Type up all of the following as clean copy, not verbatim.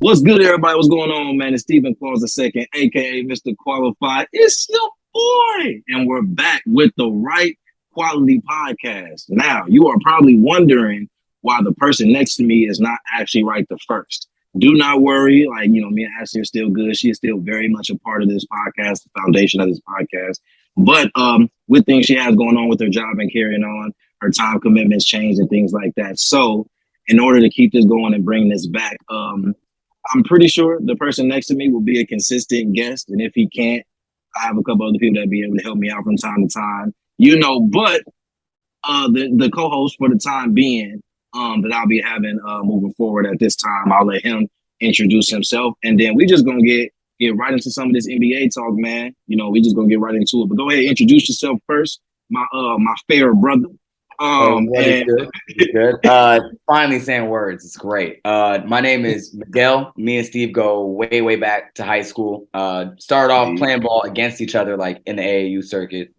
What's good, everybody? What's going on, man? It's Stephen Qualls II, aka Mr. Qualified. It's your boy, and we're back with the Wright Quallity Podcast. Now, you are probably wondering why the person next to me is not actually Wright the first. Do not worry. Me and Ashley are still good. She is still very much a part of this podcast, the foundation of this podcast. But with things she has going on with her job and carrying on, her time commitments change and things like that. So, in order to keep this going and bring this back, I'm pretty sure the person next to me will be a consistent guest. And if he can't, I have a couple other people that be able to help me out from time to time, but the co-host for the time being that I'll be having moving forward at this time, I'll let him introduce himself. And then we just going to get right into some of this NBA talk, man. We just going to get right into it. But go ahead, introduce yourself first, my fair brother. Good. Finally saying words. It's great. My name is Miguel. Me and Steve go way back to high school. Started off playing ball against each other, like in the AAU circuit,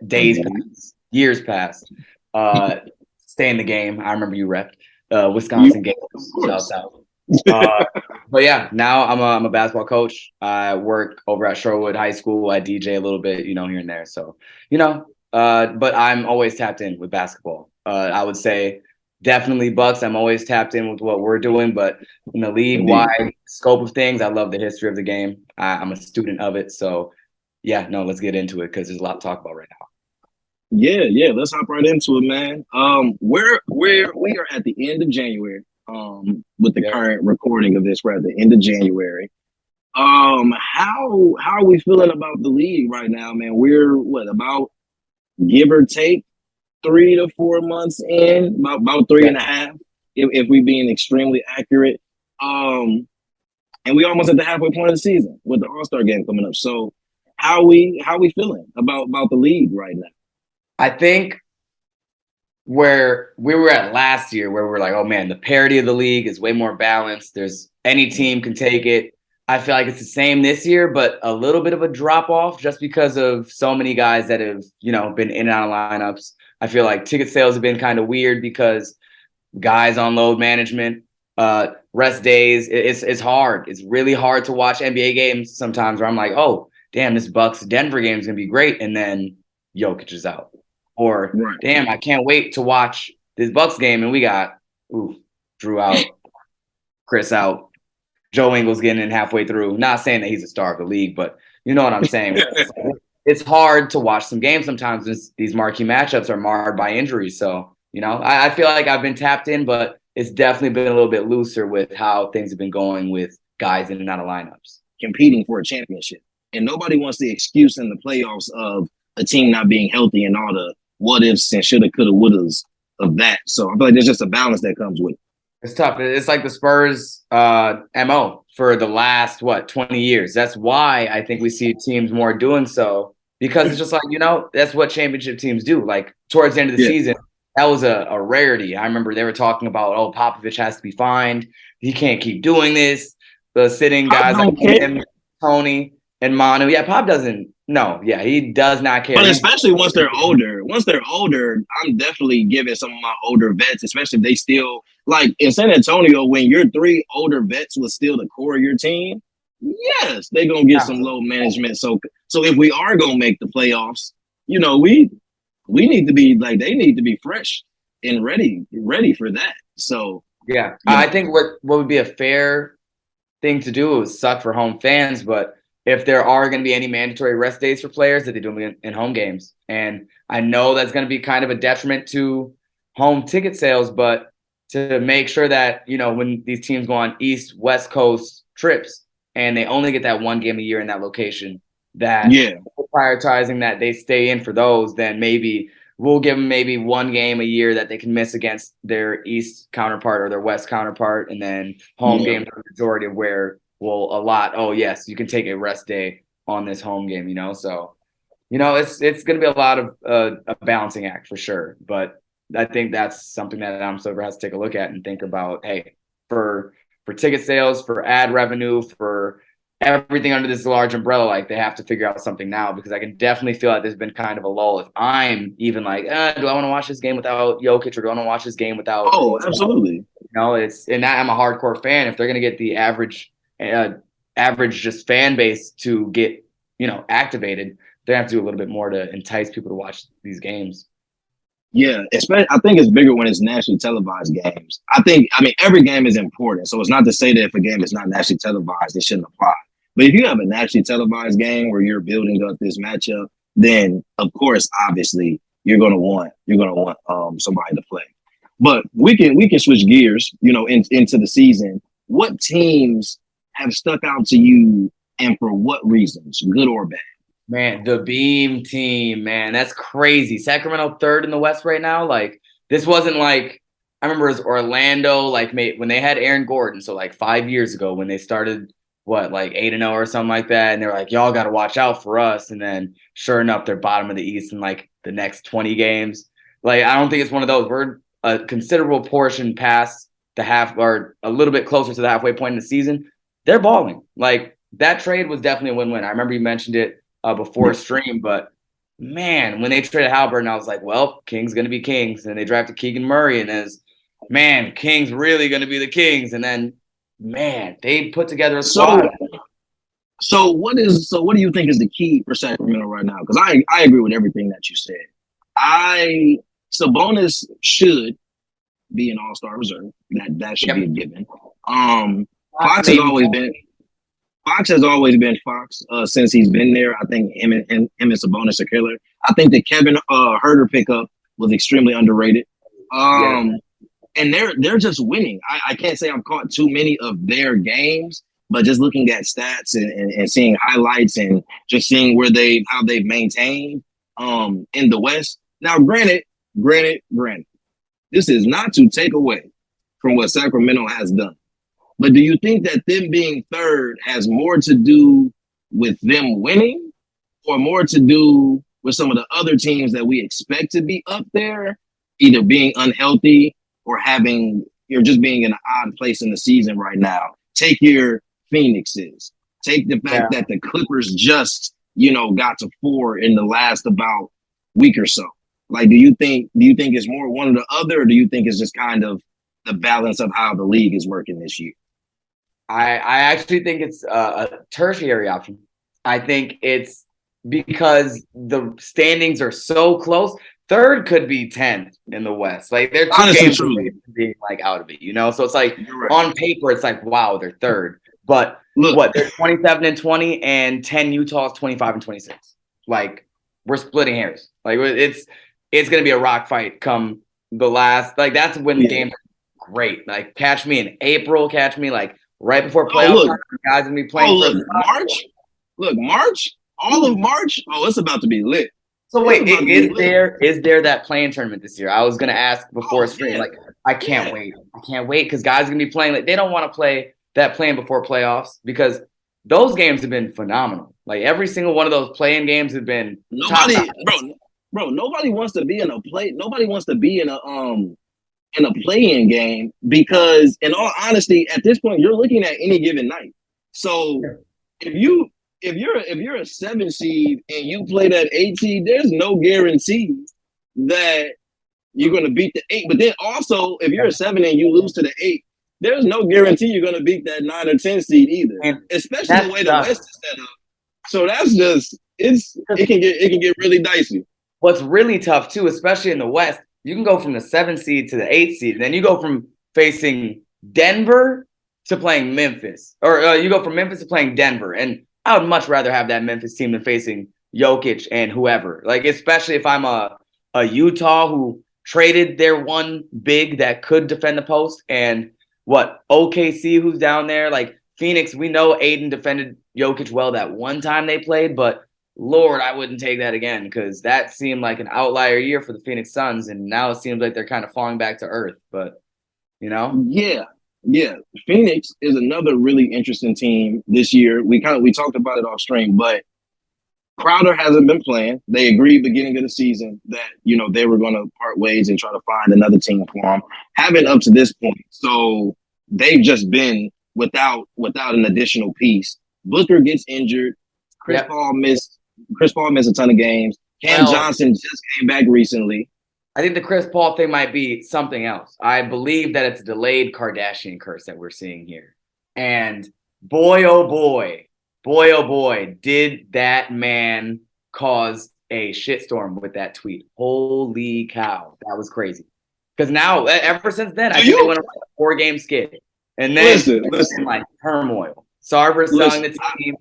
days passed, years passed. Stay in the game. I remember you repped Wisconsin games. South. But yeah, now I'm a basketball coach. I work over at Sherwood High School. I DJ a little bit, here and there. So, but I'm always tapped in with basketball. I would say definitely Bucks. I'm always tapped in with what we're doing, but in the league-wide scope of things, I love the history of the game. I'm a student of it. So yeah, let's get into it because there's a lot to talk about right now. Yeah, let's hop right into it, man. We are at the end of January. With the current recording of this, we're at the end of January. How are we feeling about the league right now, man? We're about give or take 3 to 4 months in, about 3.5, if we being extremely accurate. And we almost at the halfway point of the season with the All-Star game coming up. So how we feeling about the league right now? I think where we were at last year, where we're like, oh man, the parity of the league is way more balanced. Any team can take it. I feel like it's the same this year, but a little bit of a drop off just because of so many guys that have, been in and out of lineups. I feel like ticket sales have been kind of weird because guys on load management, rest days. It's hard. It's really hard to watch NBA games sometimes where I'm like, oh, damn, this Bucks Denver game is going to be great. And then Jokic is out. Or, damn, I can't wait to watch this Bucks game. And we got Drew out, Chris out. Joe Ingles getting in halfway through. Not saying that he's a star of the league, but you know what I'm saying. It's hard to watch some games sometimes. These marquee matchups are marred by injuries. So, I feel like I've been tapped in, but it's definitely been a little bit looser with how things have been going with guys in and out of lineups. Competing for a championship. And nobody wants the excuse in the playoffs of a team not being healthy and all the what ifs and shoulda, coulda, wouldas of that. So I feel like there's just a balance that comes with it. It's tough. It's like the Spurs MO for the last, 20 years. That's why I think we see teams more doing so, because it's just like, that's what championship teams do. Like towards the end of the season, that was a rarity. I remember they were talking about, Popovich has to be fined. He can't keep doing this. The sitting guys like him, Tony, and Manu. Yeah, Pop doesn't. No, yeah, he does not care. But especially once they're older. Once they're older, I'm definitely giving some of my older vets, especially if they still, like in San Antonio, when your 3 older vets was still the core of your team, yes, they're going to get some load management. So if we are going to make the playoffs, we need to be like, they need to be fresh and ready for that. So, yeah, I think what would be a fair thing to do is suck for home fans, but if there are going to be any mandatory rest days for players, that they do them in home games. And I know that's going to be kind of a detriment to home ticket sales, but to make sure that, when these teams go on East, West Coast trips and they only get that one game a year in that location, that prioritizing that they stay in for those, then maybe we'll give them maybe one game a year that they can miss against their East counterpart or their West counterpart. And then home games are the majority of where will allot, oh yes, you can take a rest day on this home game, So, it's going to be a lot of a balancing act for sure. But I think that's something that Adam Silver has to take a look at and think about. Hey, for ticket sales, for ad revenue, for everything under this large umbrella, like they have to figure out something now, because I can definitely feel like there's been kind of a lull. If I'm even like, do I want to watch this game without Jokic, or do I want to watch this game without? Oh, absolutely. And I'm a hardcore fan. If they're going to get the average just fan base to get, activated, they have to do a little bit more to entice people to watch these games. Yeah, especially I think it's bigger when it's nationally televised games. Every game is important. So it's not to say that if a game is not nationally televised, it shouldn't apply. But if you have a nationally televised game where you're building up this matchup, then of course, obviously, you're gonna want somebody to play. But we can switch gears, into the season. What teams have stuck out to you, and for what reasons, good or bad? Man, the Beam team, man, that's crazy. Sacramento third in the West right now. Like, this wasn't like, I remember it was Orlando, like when they had Aaron Gordon. So like 5 years ago when they started, like 8-0 or something like that. And they're like, y'all got to watch out for us. And then sure enough, they're bottom of the East in like the next 20 games. Like, I don't think it's one of those. We're a considerable portion past the half or a little bit closer to the halfway point in the season. They're balling. Like, that trade was definitely a win-win. I remember you mentioned it before stream, but man, when they traded Halliburton, I was like, well, Kings going to be Kings. And they drafted Keegan Murray, and Kings really going to be the Kings. And then, man, they put together a squad. So what do you think is the key for Sacramento right now? Because I agree with everything that you said. Sabonis should be an all-star reserve. That should be a given. Fox has always been Fox since he's been there. I think him and Sabonis are killer. I think the Kevin Huerter pickup was extremely underrated. And they're just winning. I can't say I've caught too many of their games, but just looking at stats and seeing highlights and just seeing how they've maintained in the West. Now, granted, this is not to take away from what Sacramento has done. But do you think that them being third has more to do with them winning or more to do with some of the other teams that we expect to be up there, either being unhealthy or just being in an odd place in the season right now? Take your Phoenixes. Take the fact that the Clippers just, got to 4 in the last about week or so. Like, do you think it's more one or the other, or do you think it's just kind of the balance of how the league is working this year? I actually think it's a tertiary option. I think it's because the standings are so close. Third could be 10th in the West. Like, they're two games away from being like out of it, So it's like on paper, it's like, wow, they're third. But they're 27-20 and 10 Utah's 25-26. Like, we're splitting hairs. Like, it's gonna be a rock fight come the last. Like, that's when the games are great. Like, catch me in April, catch me like right before playoffs. Guys gonna be playing. March. Look, March. All of March. Oh, it's about to be lit. So wait, is there that playing tournament this year? I was gonna ask before spring. Like, I can't wait. I can't wait because guys are gonna be playing. Like, they don't want to play that playing before playoffs because those games have been phenomenal. Like, every single one of those playing games have been nobody wants to be in a play. Nobody wants to be in a play-in game because, in all honesty, at this point, you're looking at any given night. So if you're a 7 seed and you play that 8 seed, there's no guarantee that you're going to beat the 8. But then also, if you're a 7 and you lose to the 8, there's no guarantee you're going to beat that 9 or 10 seed either, especially the way the West is set up. So that's just it can get really dicey. What's really tough too, especially in the West, you can go from the 7 seed to the 8 seed, and then you go from facing Denver to playing Memphis, or you go from Memphis to playing Denver. And I would much rather have that Memphis team than facing Jokic and whoever. Like, especially if I'm a Utah who traded their one big that could defend the post, and OKC who's down there. Like, Phoenix, we know Aiden defended Jokic well that one time they played, but Lord, I wouldn't take that again because that seemed like an outlier year for the Phoenix Suns, and now it seems like they're kind of falling back to earth. But, Yeah. Phoenix is another really interesting team this year. We talked about it off stream, but Crowder hasn't been playing. They agreed beginning of the season that, they were going to part ways and try to find another team for them. Haven't up to this point. So they've just been without an additional piece. Booker gets injured. Chris Paul missed a ton of games. Cam Johnson just came back recently. I think the Chris Paul thing might be something else. I believe that it's a delayed Kardashian curse that we're seeing here. And boy, oh boy, did that man cause a shitstorm with that tweet. Holy cow, that was crazy. Because now, ever since then, I think they went on like a 4-game skid. And then listen, like turmoil. Sarver selling the team.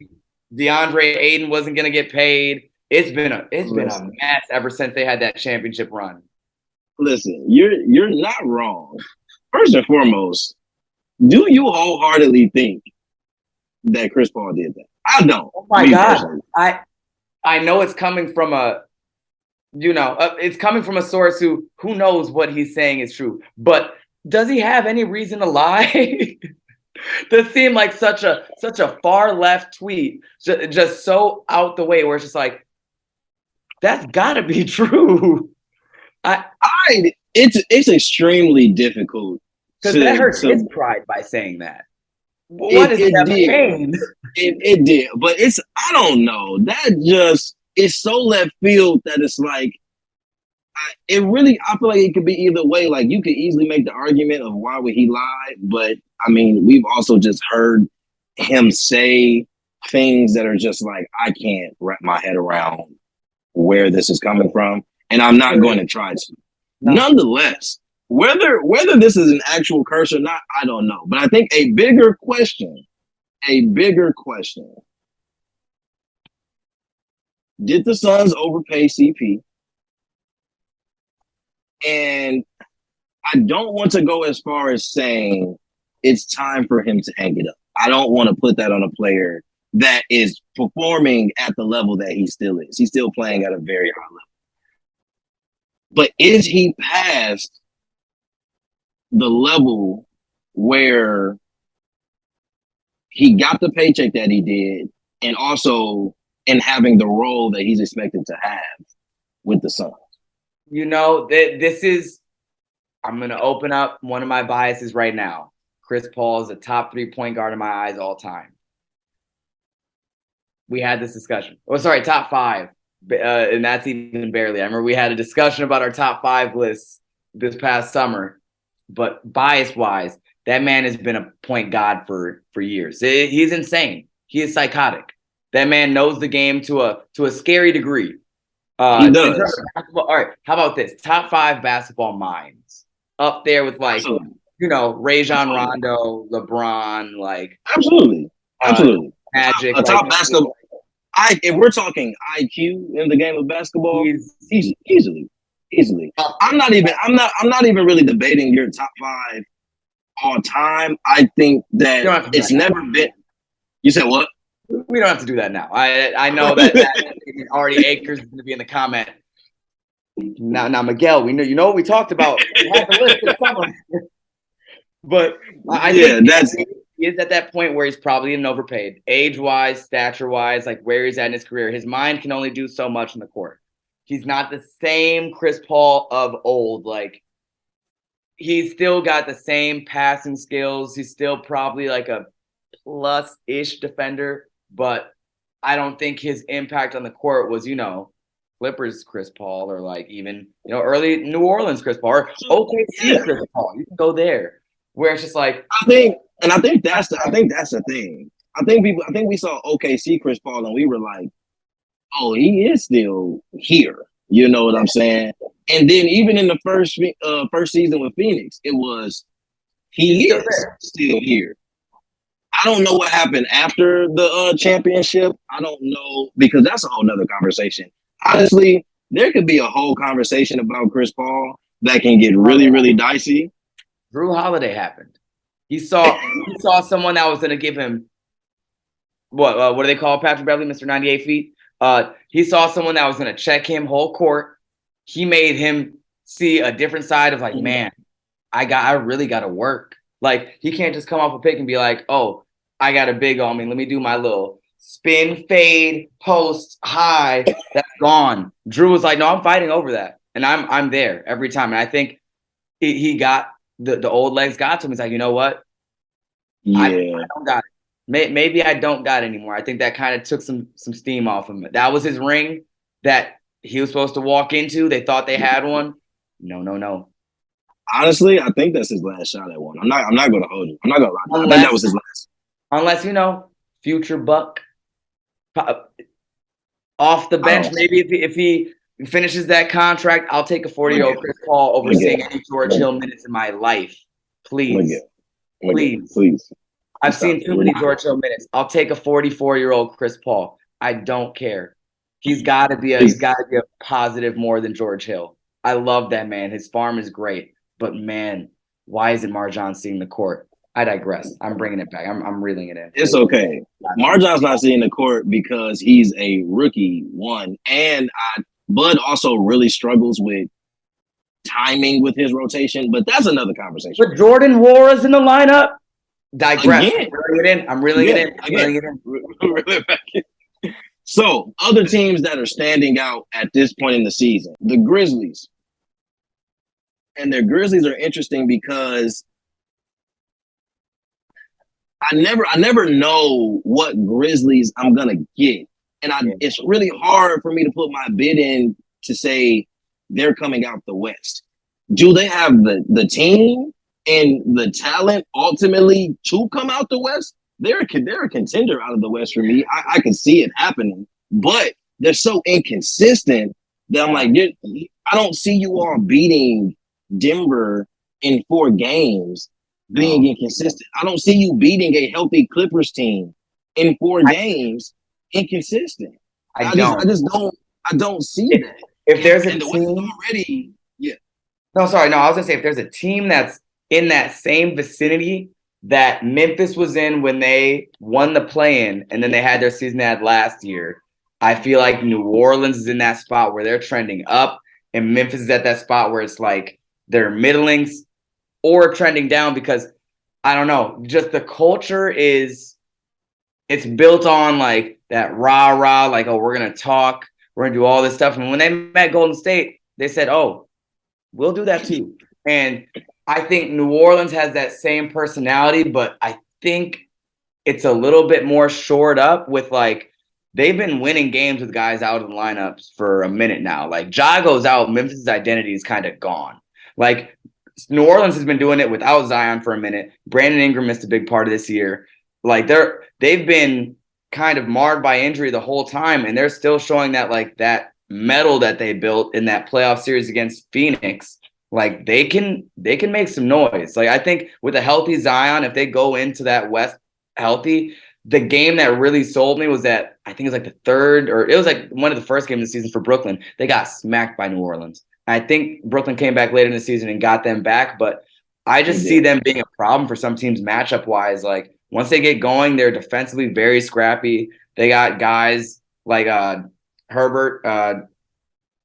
DeAndre Ayton wasn't going to get paid. It's been a mess ever since they had that championship run. Listen, you're not wrong. First and foremost, do you wholeheartedly think that Chris Paul did that? I don't. Oh my God. Personally. I know it's coming from it's coming from a source who knows what he's saying is true. But does he have any reason to lie? This seemed like such a far left tweet, just so out the way, where it's just like, that's gotta be true. It's extremely difficult because that hurts his pride by saying that. What is that pain? It did, but I don't know. That just it's so left field that it's like I feel like it could be either way. Like you could easily make the argument of why would he lie, but I mean we've also just heard him say things that are just like I can't wrap my head around where this is coming from, and I'm not going to try to. No. Nonetheless, whether this is an actual curse or not, I don't know. But I think a bigger question, did the Suns overpay CP? And I don't want to go as far as saying it's time for him to hang it up. I don't want to put that on a player that is performing at the level that he still is. He's still playing at a very high level. But is he past the level where he got the paycheck that he did and also in having the role that he's expected to have with the Suns? You know, this is, I'm going to open up one of my biases right now. Chris Paul is a top 3 point guard in my eyes all time. We had this discussion. Oh, sorry, top 5. And that's even barely. I remember we had a discussion about our top 5 lists this past summer. But bias-wise, that man has been a point god for years. He's insane. He is psychotic. That man knows the game to a scary degree. He does. All right, how about this? Top 5 basketball minds. Up there with Rajon Rondo, LeBron, Absolutely. Magic. A top basketball. If we're talking IQ in the game of basketball, easily. I'm not even really debating your top 5 all time. I think that it's never been. You said what? We don't have to do that now. I know that already Akers is going to be in the comment. Now Miguel, we know what we talked about. We have the list but I think he is at that point where he's probably an overpaid, age-wise, stature-wise, like where he's at in his career. His mind can only do so much on the court. He's not the same Chris Paul of old. Like, he's still got the same passing skills. He's still probably like a plus-ish defender, but I don't think his impact on the court was, Clippers Chris Paul or like even, early New Orleans Chris Paul or OKC Chris Paul. You can go there. Where it's just like I think that's the thing. I think we saw OKC Chris Paul and we were like, oh, he is still here. You know what I'm saying? And then even in the first season with Phoenix, it was he is still here. I don't know what happened after the championship. I don't know, because that's a whole nother conversation. Honestly, there could be a whole conversation about Chris Paul that can get really, really dicey. Drew Holiday happened. He saw someone that was going to give him what do they call Patrick Beverley, Mr. 98 feet? He saw someone that was going to check him whole court. He made him see a different side of like, man, I really got to work. Like, he can't just come off a pick and be like, oh, I got a big on me. Let me do my little spin, fade, post, high. That's gone. Drew was like, no, I'm fighting over that. And I'm there every time. And I think he got the old legs got to him. He's like, you know what? Yeah. I don't got it. Maybe I don't got it anymore. I think that kind of took some steam off him. That was his ring that he was supposed to walk into. They thought they had one. No. Honestly, I think that's his last shot at one. I'm not going to hold you. I'm not going to lie. I think that was his last. Unless, future Buck off the bench, maybe if he finishes that contract, I'll take a 40-year-old Chris Paul over seeing any George Hill minutes in my life. Please. I've seen too many George Hill minutes. I'll take a 44-year-old Chris Paul. I don't care. He's got to be a positive more than George Hill. I love that man. His farm is great, but man, why isn't Marjan seeing the court? I digress. I'm bringing it back. I'm reeling it in. It's okay. Marjan's not seeing the court because he's a rookie, one, and Bud also really struggles with timing with his rotation, but that's another conversation. But Jordan Nwara's in the lineup. Digress. I'm reeling it in. So, other teams that are standing out at this point in the season, the Grizzlies. And their Grizzlies are interesting because I never know what Grizzlies I'm gonna get, and it's really hard for me to put my bid in to say they're coming out the West. Do they have the team and the talent ultimately to come out the West? They're a contender out of the West for me. I can see it happening, but they're so inconsistent that I'm like, I don't see you all beating Denver in 4 games. Being inconsistent. I don't see you beating a healthy Clippers team in 4 games inconsistent. I don't see that. If there's a team already, No, sorry. No, I was gonna say if there's a team that's in that same vicinity that Memphis was in when they won the play-in and then they had their season they had last year, I feel like New Orleans is in that spot where they're trending up and Memphis is at that spot where it's like they're middlings or trending down because I don't know, just the culture it's built on like that rah-rah, like, oh, we're going to talk, we're going to do all this stuff. And when they met Golden State, they said, oh, we'll do that too. And I think New Orleans has that same personality, but I think it's a little bit more shored up with like, they've been winning games with guys out in the lineups for a minute now. Like Ja goes out, Memphis' identity is kind of gone. Like, New Orleans has been doing it without Zion for a minute. Brandon Ingram missed a big part of this year. Like they've been kind of marred by injury the whole time, and they're still showing that like that metal that they built in that playoff series against Phoenix. Like they can make some noise. Like I think with a healthy Zion, if they go into that West healthy, the game that really sold me was that I think it was like the third or it was like one of the first games of the season for Brooklyn. They got smacked by New Orleans. I think Brooklyn came back later in the season and got them back, but I just see them being a problem for some teams matchup-wise. Like, once they get going, they're defensively very scrappy. They got guys like Herbert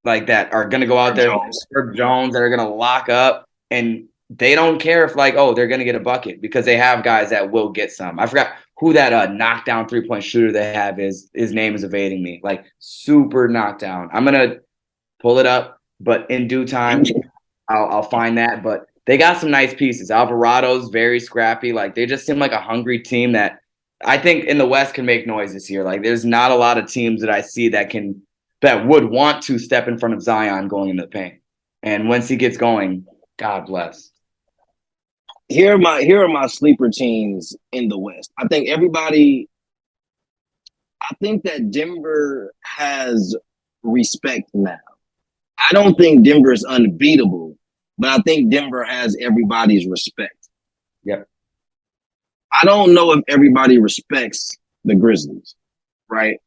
like that are going to go out there, Herb Jones, that are going to lock up, and they don't care if, like, oh, they're going to get a bucket because they have guys that will get some. I forgot who that knockdown three-point shooter they have is. His name is evading me. Like, super knockdown. I'm going to pull it up. But in due time, I'll find that. But they got some nice pieces. Alvarado's very scrappy. Like they just seem like a hungry team that I think in the West can make noise this year. Like there's not a lot of teams that I see that would want to step in front of Zion going in the paint. And once he gets going, God bless. Here are my sleeper teams in the West. I think that Denver has respect now. I don't think Denver is unbeatable, but I think Denver has everybody's respect. Yep. I don't know if everybody respects the Grizzlies, right?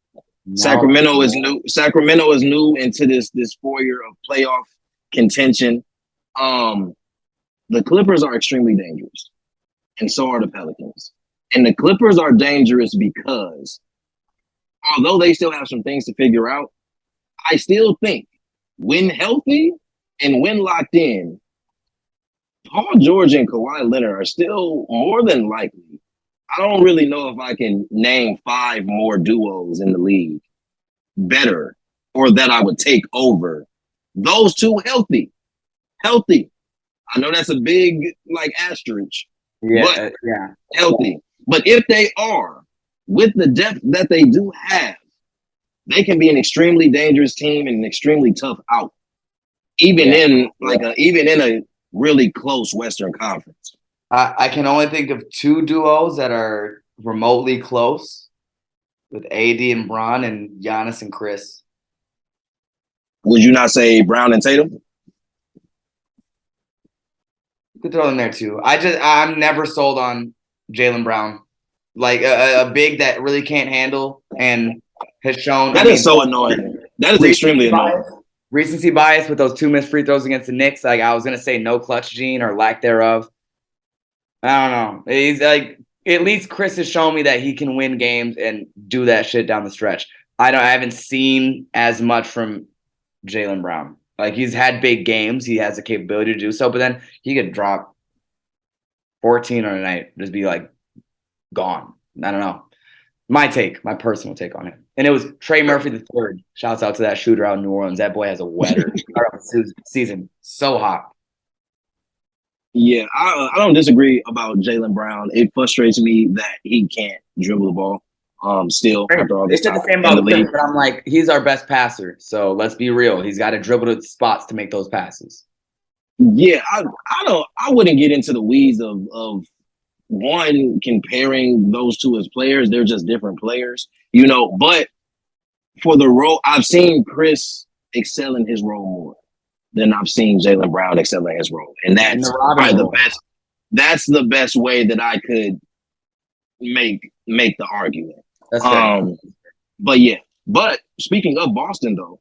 No. Sacramento is new into this 4 year of playoff contention. The Clippers are extremely dangerous, and so are the Pelicans. And the Clippers are dangerous because although they still have some things to figure out, I still think when healthy and when locked in, Paul George and Kawhi Leonard are still more than likely. I don't really know if I can name 5 more duos in the league better or that I would take over those two healthy. I know that's a big asterisk. Yeah. Healthy. But if they are, with the depth that they do have, they can be an extremely dangerous team and an extremely tough out. even in a really close Western Conference. I can only think of two duos that are remotely close with AD and Bron and Giannis and Chris. Would you not say Brown and Tatum? You could throw them there too. I'm never sold on Jaylen Brown. Like a big that really can't handle and has shown. That is so annoying. That is extremely annoying. Recency bias with those 2 missed free throws against the Knicks. Like I was gonna say no clutch gene or lack thereof. I don't know. He's like, at least Chris has shown me that he can win games and do that shit down the stretch. I haven't seen as much from Jaylen Brown. Like he's had big games. He has the capability to do so, but then he could drop 14 on a night, just be like gone. I don't know. My personal take on it. And it was Trey Murphy the third. Shouts out to that shooter out in New Orleans. That boy has a wetter season. So hot. Yeah, I don't disagree about Jaylen Brown. It frustrates me that he can't dribble the ball. Still after all this time the same about Chris, but I'm like, he's our best passer. So let's be real. He's got to dribble to spots to make those passes. Yeah, I wouldn't get into the weeds of one comparing those two as players. They're just different players, but for the role, I've seen Chris excel in his role more than I've seen Jaylen Brown excel in his role. And that's the best. That's the best way that I could make the argument. That's fair. But speaking of Boston though,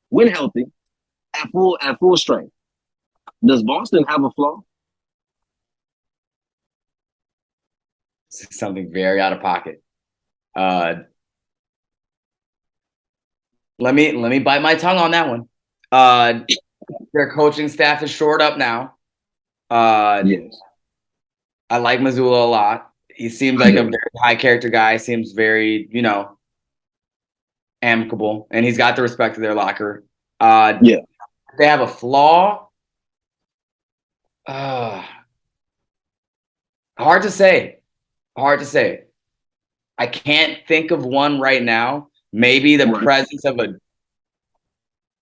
when healthy at full strength, does Boston have a flaw? Something very out of pocket. Let me bite my tongue on that one. Their coaching staff is shored up now. Yes. I like Mazzulla a lot. He seems like a very high character guy. Seems very, amicable, and he's got the respect of their locker. Yeah. They have a flaw. Hard to say. I can't think of one right now. Maybe the presence of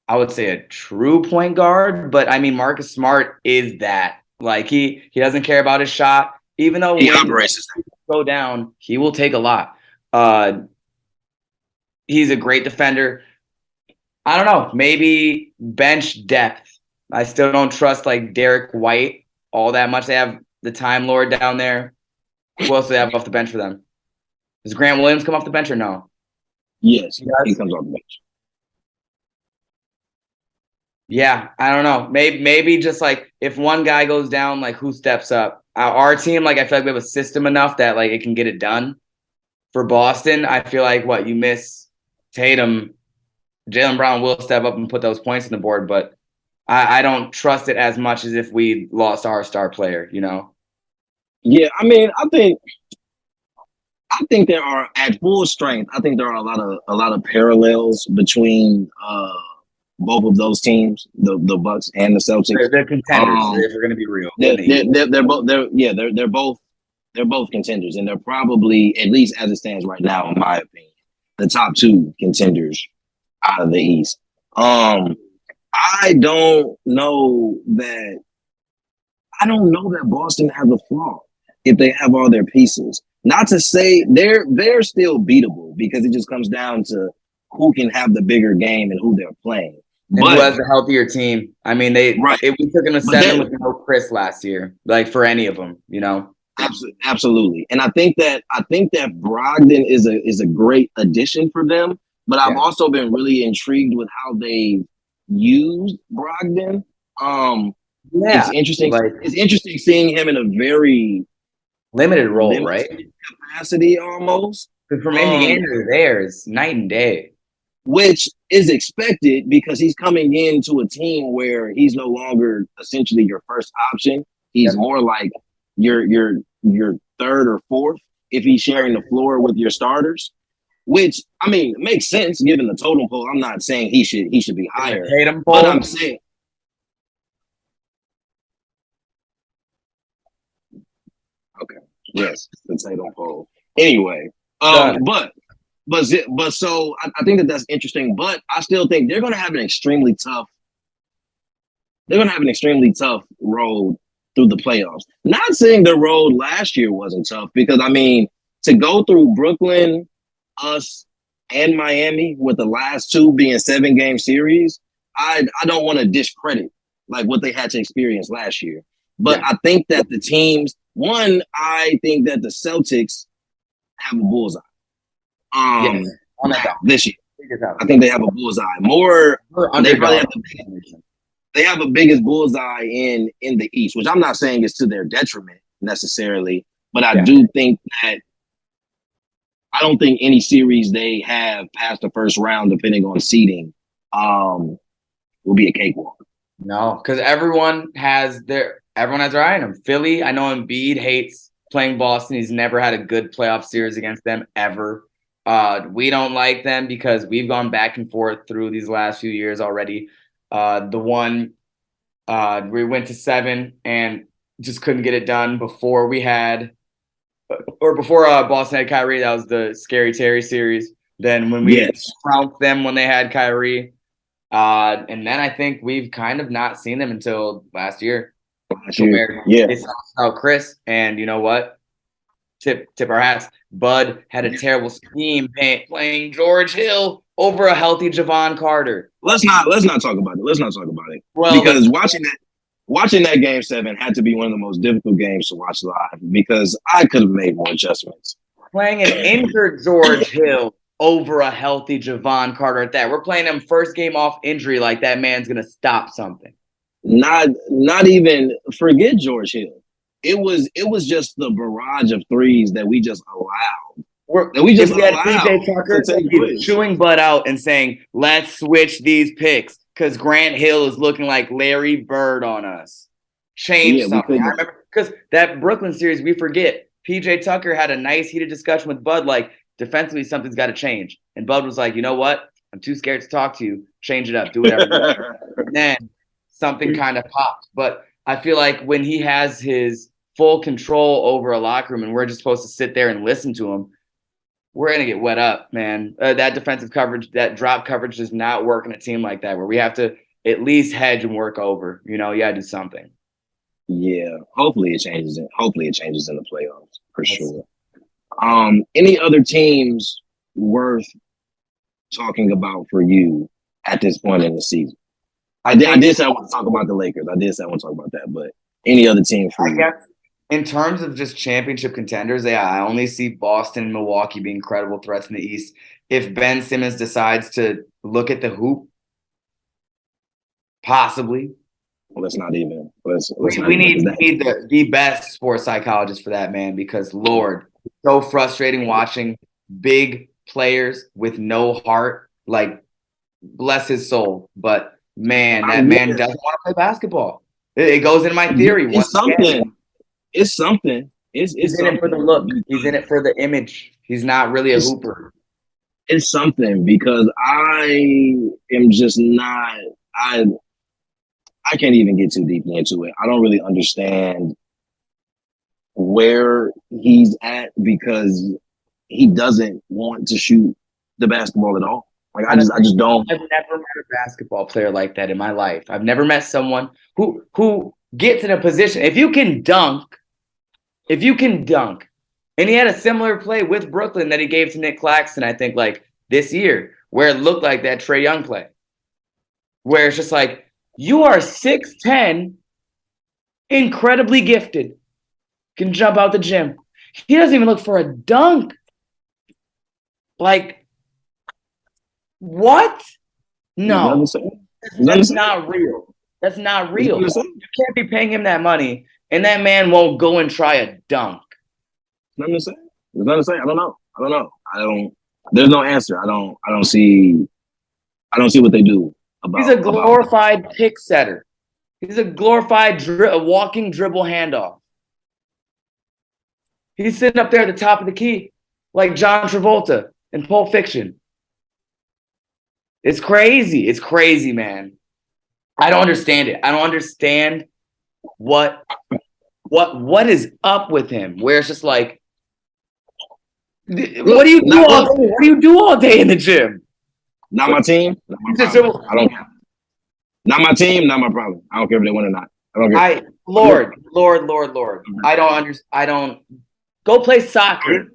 I would say a true point guard, but I mean Marcus Smart is that. Like he doesn't care about his shot, even though he operates go down, he will take a lot. He's a great defender. I don't know, maybe bench depth. I still don't trust like Derek White all that much. They have the Time Lord down there. Who else do they have off the bench for them? Does Grant Williams come off the bench or no? Yes, he comes off the bench. Yeah, I don't know. Maybe just like if one guy goes down, like who steps up? Our team, like I feel like we have a system enough that like it can get it done. For Boston, I feel like you miss Tatum, Jaylen Brown will step up and put those points on the board, but I don't trust it as much as if we lost our star player, Yeah, I mean, I think there are at full strength. I think there are a lot of parallels between both of those teams, the Bucks and the Celtics. They're contenders. If we're going to be real, they're both contenders, and they're probably, at least as it stands right now, in my opinion, the top two contenders out of the East. I don't know that Boston has a flaw if they have all their pieces. Not to say they're still beatable, because it just comes down to who can have the bigger game and who they're playing. And who has a healthier took them to 7 with no Chris last year, like for any of them, Absolutely. And I think that Brogdon is a great addition for them, but I've also been really intrigued with how they used Brogdon. It's interesting. It's interesting seeing him in a very limited role, right? Capacity almost. Because from Indiana to there is night and day. Which is expected, because he's coming into a team where he's no longer essentially your first option. He's more like your third or fourth if he's sharing the floor with your starters. Which, I mean, makes sense given the totem pole. I'm not saying he should be higher, but I'm saying. Okay. Yes, the totem pole. Anyway, but so I think that's interesting. But I still think they're going to have an extremely tough they're gonna have an extremely tough road through the playoffs. Not saying the road last year wasn't tough, because I mean, to go through Brooklyn, us, and Miami with the last two being 7-game series, I don't want to discredit like what they had to experience last year. But Yeah. I think that the teams, one, I think that the Celtics have a bullseye. Yes. On that Now, this year. Figure it out. I think they have a bullseye. More, they probably have they have a biggest bullseye in the East, which I'm not saying is to their detriment necessarily, but I do think that I don't think any series they have past the first round, depending on seeding, will be a cakewalk. No, because everyone has their eye on him. Philly, I know Embiid hates playing Boston. He's never had a good playoff series against them ever. We don't like them because we've gone back and forth through these last few years already. The one we went to 7 and just couldn't get it done before Boston had Kyrie. That was the Scary Terry series. Then when we trounced them when they had Kyrie. And then I think we've kind of not seen them until last year. It's about Chris, and you know what? Tip our hats. Bud had a terrible scheme playing George Hill over a healthy Javon Carter. Let's not talk about it. Well, because watching that game 7 had to be one of the most difficult games to watch live, because I could have made more adjustments. Playing an injured George Hill over a healthy Javon Carter at that. We're playing him first game off injury, like that man's gonna stop something. Not even forget George Hill. It was just the barrage of threes that we just allowed. PJ Tucker chewing Bud out and saying, "Let's switch these picks because Grant Hill is looking like Larry Bird on us. Change something." I remember because that Brooklyn series, we forget. PJ Tucker had a nice heated discussion with Bud, like, defensively, something's got to change. And Bud was like, you know what? I'm too scared to talk to you. Change it up. Do whatever. And then something kind of popped. But I feel like when he has his full control over a locker room and we're just supposed to sit there and listen to him, we're going to get wet up, man. That defensive coverage, that drop coverage does not work in a team like that, where we have to at least hedge and work over. You got to do something. Yeah. Hopefully it changes in the playoffs for sure. Any other teams worth talking about for you at this point in the season? I did say I want to talk about the Lakers. I did say I want to talk about that, but any other team for you? In terms of just championship contenders, I only see Boston and Milwaukee being credible threats in the East. If Ben Simmons decides to look at the hoop, possibly. Well, let's not even. We need the best sports psychologist for that, man, because Lord, it's so frustrating watching big players with no heart. Like, bless his soul, but man, that man doesn't want to play basketball. It goes into my theory. It's something. It's something. He's in it for the look. He's in it for the image. He's not really a hooper. It's something, because I am just not. I can't even get too deeply into it. I don't really understand where he's at, because he doesn't want to shoot the basketball at all. Like, I just don't. I've never met a basketball player like that in my life. I've never met someone who gets in a position. If you can dunk, and he had a similar play with Brooklyn that he gave to Nick Claxton, I think, like this year, where it looked like that Trae Young play, where it's just like, you are 6'10", incredibly gifted, can jump out the gym. He doesn't even look for a dunk. Like, what? No. That's not real. That's not real. You can't be paying him that money, and that man won't go and try a dunk. Nothing to say. There's nothing to say. I don't know. There's no answer. I don't see what they do. He's a glorified pick setter. He's a glorified walking dribble handoff. He's sitting up there at the top of the key like John Travolta in Pulp Fiction. It's crazy. It's crazy, man. I don't understand it. I don't understand what is up with him, where it's just like, what do you do all day? What do you do all day in the gym? Not my team. I don't care. Not my team, not my problem. I don't care if they win or not. I don't care. Lord. I don't go play soccer.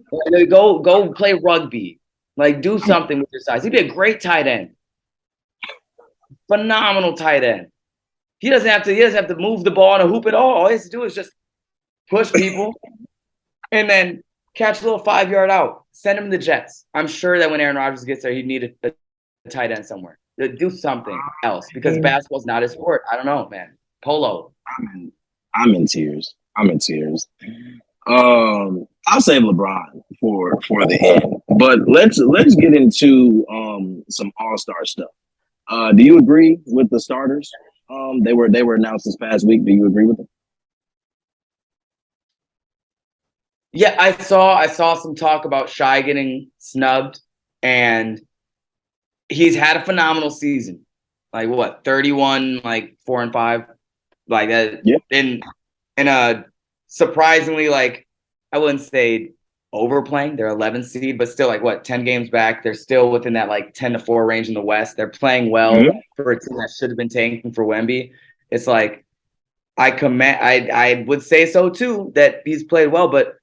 Go play rugby. Like, do something with your size. He'd be a great tight end. Phenomenal tight end. He doesn't have to move the ball and hoop at all. All he has to do is just push people and then catch a little 5-yard out. Send him to the Jets. I'm sure that when Aaron Rodgers gets there, he'd need a tight end somewhere. Do something else because basketball's not his sport. I don't know, man. Polo. I'm in tears. I'll save LeBron for the end. But let's get into some all-star stuff. Do you agree with the starters? They were announced this past week. Do you agree with them? Yeah, I saw some talk about Shai getting snubbed, and he's had a phenomenal season. Like what, 31, like 4-5, like that. Yeah. In a surprisingly, like, I wouldn't say overplaying. They're 11th seed, but still, like, what, 10 games back. They're still within that like 10-4 range in the West. They're playing well for a team that should have been tanking for Wemby. It's like I would say so too, that he's played well, but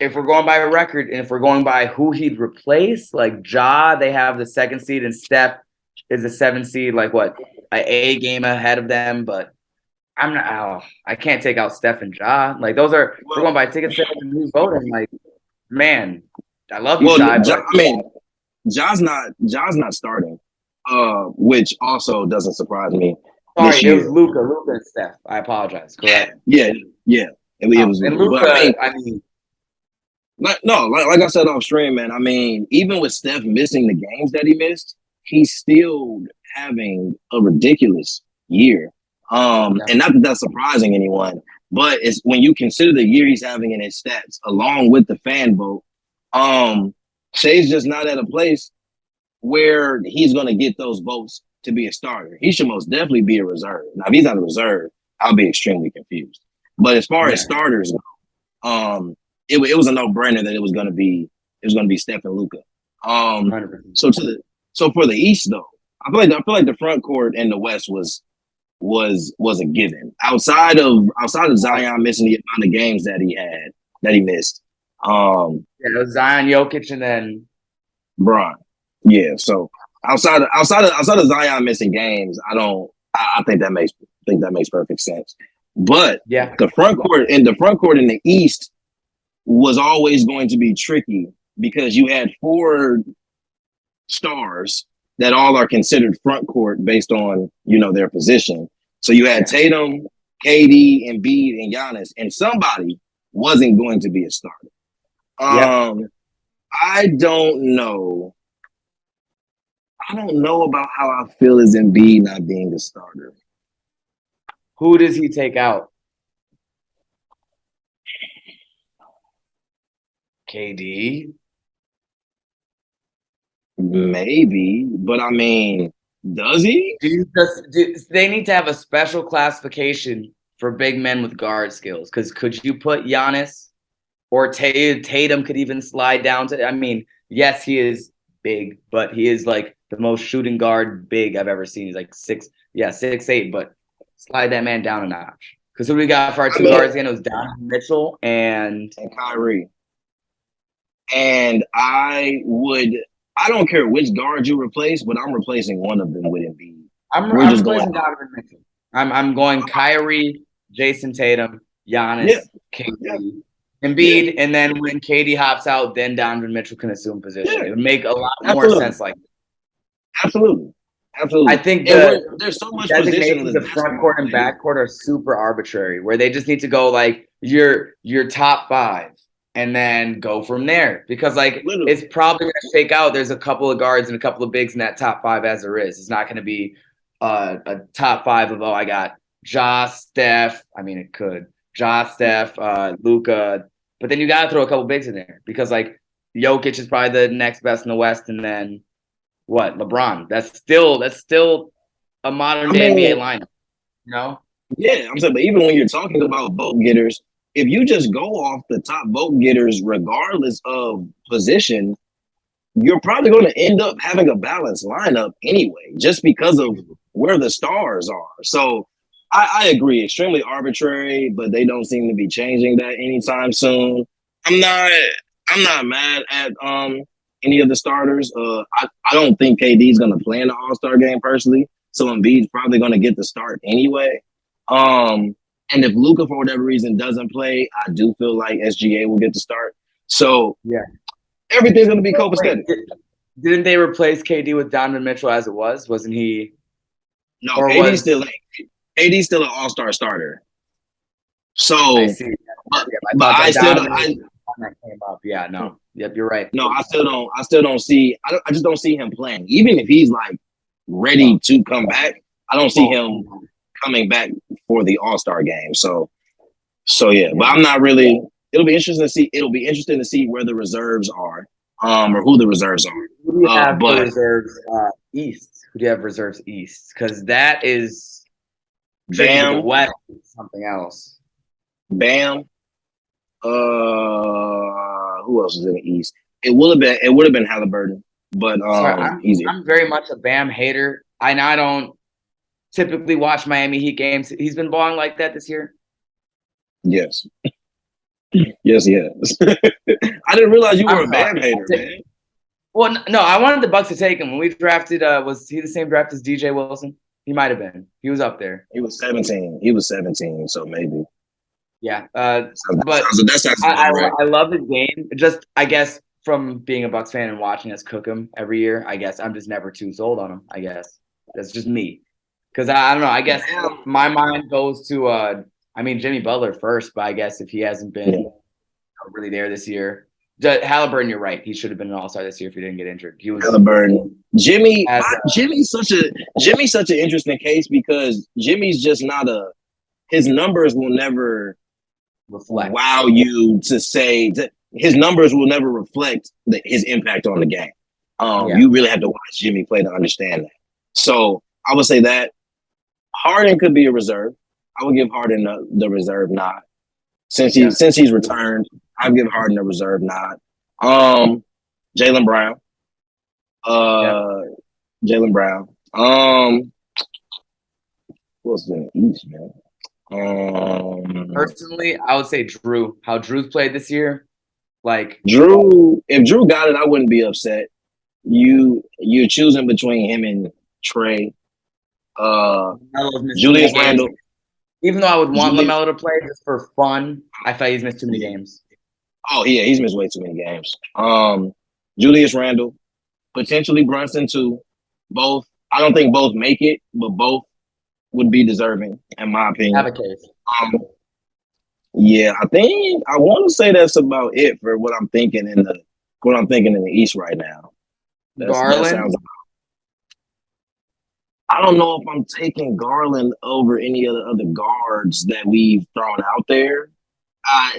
if we're going by a record and if we're going by who he'd replace, like Ja, they have the 2nd seed, and Steph is the 7th seed, like what, a game ahead of them. But I'm not. Oh, I can't take out Steph and Ja. Like, those are, we're going by ticket sales and who's voting. Like, man, I love you, Shai. Ja's not starting, which also doesn't surprise me. Sorry, it was Luka and Steph. I apologize. Correct. Yeah. It was and Luka. Like I said off stream, man. I mean, even with Steph missing the games that he missed, he's still having a ridiculous year. And not that that's surprising anyone, but it's when you consider the year he's having in his stats, along with the fan vote. Shai's just not at a place where he's going to get those votes to be a starter. He should most definitely be a reserve. Now, if he's not a reserve, I'll be extremely confused. But as far as starters go, it was a no-brainer that it was going to be Steph and Luka. So for the East though, I feel like the front court in the West was a given. Outside of Zion missing the amount of games that he missed. It was Zion, Jokic, and then Bron. Yeah. So outside of Zion missing games, I think that makes perfect sense. But the front court in the East was always going to be tricky because you had 4 stars that all are considered front court based on, their position. So you had Tatum, KD, Embiid, and Giannis, and somebody wasn't going to be a starter. I don't know about how I feel as Embiid not being a starter. Who does he take out? KD? Maybe, but I mean, does he? They need to have a special classification for big men with guard skills. Because could you put Giannis or Tatum could even slide down to? I mean, yes, he is big, but he is like the most shooting guard big I've ever seen. He's like 6'8", but slide that man down a notch. Because who we got for our two guards again? It was Donovan Mitchell and Kyrie. And I don't care which guard you replace, but I'm replacing one of them with Embiid. I'm replacing Donovan Mitchell. I'm going Kyrie, Jason Tatum, Giannis, KD, Embiid, and then when KD hops out, then Donovan Mitchell can assume position. It would make a lot more sense like that. Absolutely. I think there's so much position in the front court and back court are super arbitrary, where they just need to go like your top 5. And then go from there because, like, it's probably going to shake out. There's a couple of guards and a couple of bigs in that top 5 as there is. It's not going to be a top 5 of, I got Ja, Steph. I mean, it could. Ja, Steph, Luka. But then you got to throw a couple bigs in there because, like, Jokic is probably the next best in the West. And then, what? LeBron. That's still a modern-day NBA lineup, Yeah, I'm saying, but even when you're talking about vote getters, if you just go off the top vote getters, regardless of position, you're probably going to end up having a balanced lineup anyway, just because of where the stars are. So I agree, extremely arbitrary, but they don't seem to be changing that anytime soon. I'm not I'm not mad at any of the starters. I don't think KD's gonna play in the All-Star game personally. So Embiid's probably gonna get the start anyway. And if Luka for whatever reason doesn't play, I do feel like SGA will get the start. So Yeah. everything's gonna be copacetic. Didn't they replace KD with Donovan Mitchell as it was? Wasn't he? No, Or KD's still an All-Star starter. So I see. but I still don't, that came up. Yeah, no. Yep, you're right. no, I still don't see. I just don't see him playing. Even if he's like ready to come back, I don't see him coming back for the All-Star game. So yeah. But I'm not really. It'll be interesting to see. It'll be interesting to see where the reserves are, or who the reserves are. Who do you have for reserves East? Who do you have reserves East? Because that is Bam, the West is something else. Bam. Who else is in the East? It would have been Halliburton, but easy. I'm very much a Bam hater. I don't typically watch Miami Heat games. He's been balling like that this year. Yes. Yes, he has. I didn't realize you were a Bam hater, man. Well, no, I wanted the Bucks to take him. When we drafted, was he the same draft as DJ Wilson? He might have been. He was up there. He was 17, so maybe. Yeah, but I love his game. Just, I guess, from being a Bucks fan and watching us cook him every year, I guess I'm just never too sold on him. I guess that's just me, because I don't know. I guess my mind goes to Jimmy Butler first, but I guess if he hasn't been really there this year, Halliburton, you're right. He should have been an All-Star this year if he didn't get injured. He was Halliburton. Jimmy's such an interesting case because Jimmy's just not his numbers will never reflect. Wow you to say that his numbers will never reflect his impact on the game. You really have to watch Jimmy play to understand that. So I would say that Harden could be a reserve. I would give Harden the reserve nod. Since he's returned, I'd give Harden a reserve nod. Jaylen Brown. Jaylen Brown. What's in the East, man? Personally, I would say Drew. How Drew's played this year, like Drew. If Drew got it, I wouldn't be upset. You're choosing between him and Trey, Julius Randle. Even though I would want LaMelo to play just for fun, I thought he's missed too many games. Oh yeah, he's missed way too many games. Julius Randle, potentially Brunson too. Both. I don't think both make it, but both would be deserving, in my opinion. Have a case. Yeah, I want to say that's about it for what I'm thinking in the East right now. Garland. I don't know if I'm taking Garland over any of the other guards that we've thrown out there.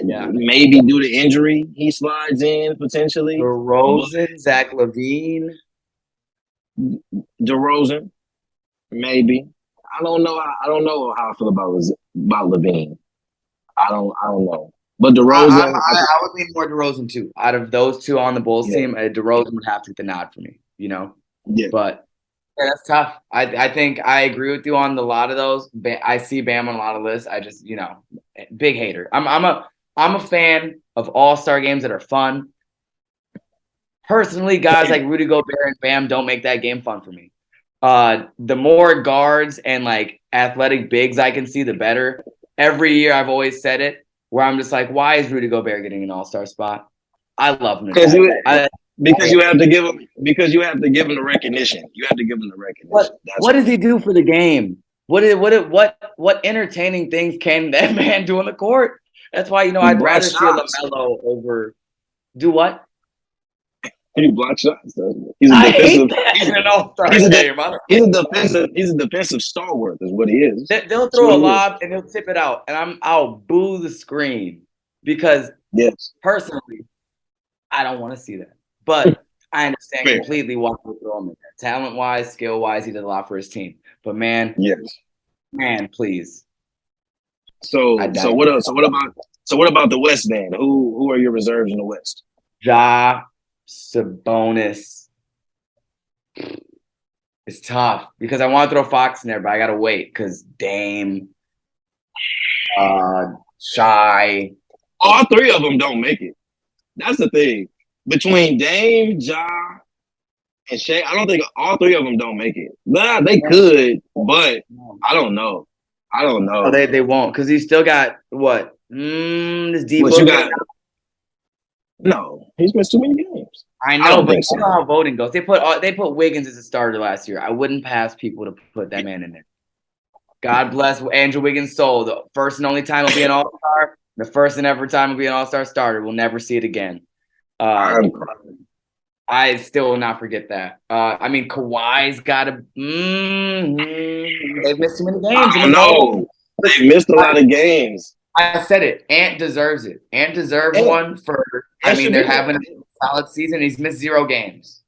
Maybe due to injury, he slides in potentially. DeRozan, Zach LaVine. DeRozan, maybe. I don't know how I feel about LaVine. I don't know. But DeRozan, I would lean more DeRozan too. Out of those two on the Bulls team, DeRozan would have to get the nod for me. Yeah. But that's tough. I think I agree with you on a lot of those. I see Bam on a lot of lists. I just big hater. I'm a fan of all-star games that are fun. Personally, guys like Rudy Gobert and Bam don't make that game fun for me. The more guards and like athletic bigs I can see, the better. Every year I've always said it, where I'm just like, why is Rudy Gobert getting an all-star spot? I love him. Because you have to give him the recognition. You have to give him the recognition. What does he do for the game? What entertaining things can that man do on the court? That's why I'd rather see LaMelo over do what? He blocks shots. He's a defensive stalwart, is what he is. They'll throw a lob and he'll tip it out, and I'll boo the screen because personally, I don't want to see that. But I understand completely why they throw him in there. Talent-wise, skill-wise, he did a lot for his team. But man, please. So what else? So what about the West then? Who are your reserves in the West? Ja, Sabonis. It's tough because I want to throw Fox in there, but I gotta wait because Dame, Shy. All three of them don't make it. That's the thing. Between Dame, Ja, and Shea, I don't think all three of them don't make it. Nah, they could, but I don't know. I don't know. No, they won't because he's still got what? This deep. What you got? No, he's missed too many games. I know, but you know how voting goes. They put Wiggins as a starter last year. I wouldn't pass people to put that man in there. God bless Andrew Wiggins' soul. The first and only time he'll be an All-Star. The first and ever time he'll be an All-Star starter. We'll never see it again. I still will not forget that. I mean, Kawhi's got to. They've missed too many games. No, they missed a lot of games. I said it. Ant deserves it. Ant deserves one for. I mean, they're having a solid season. He's missed 0 games.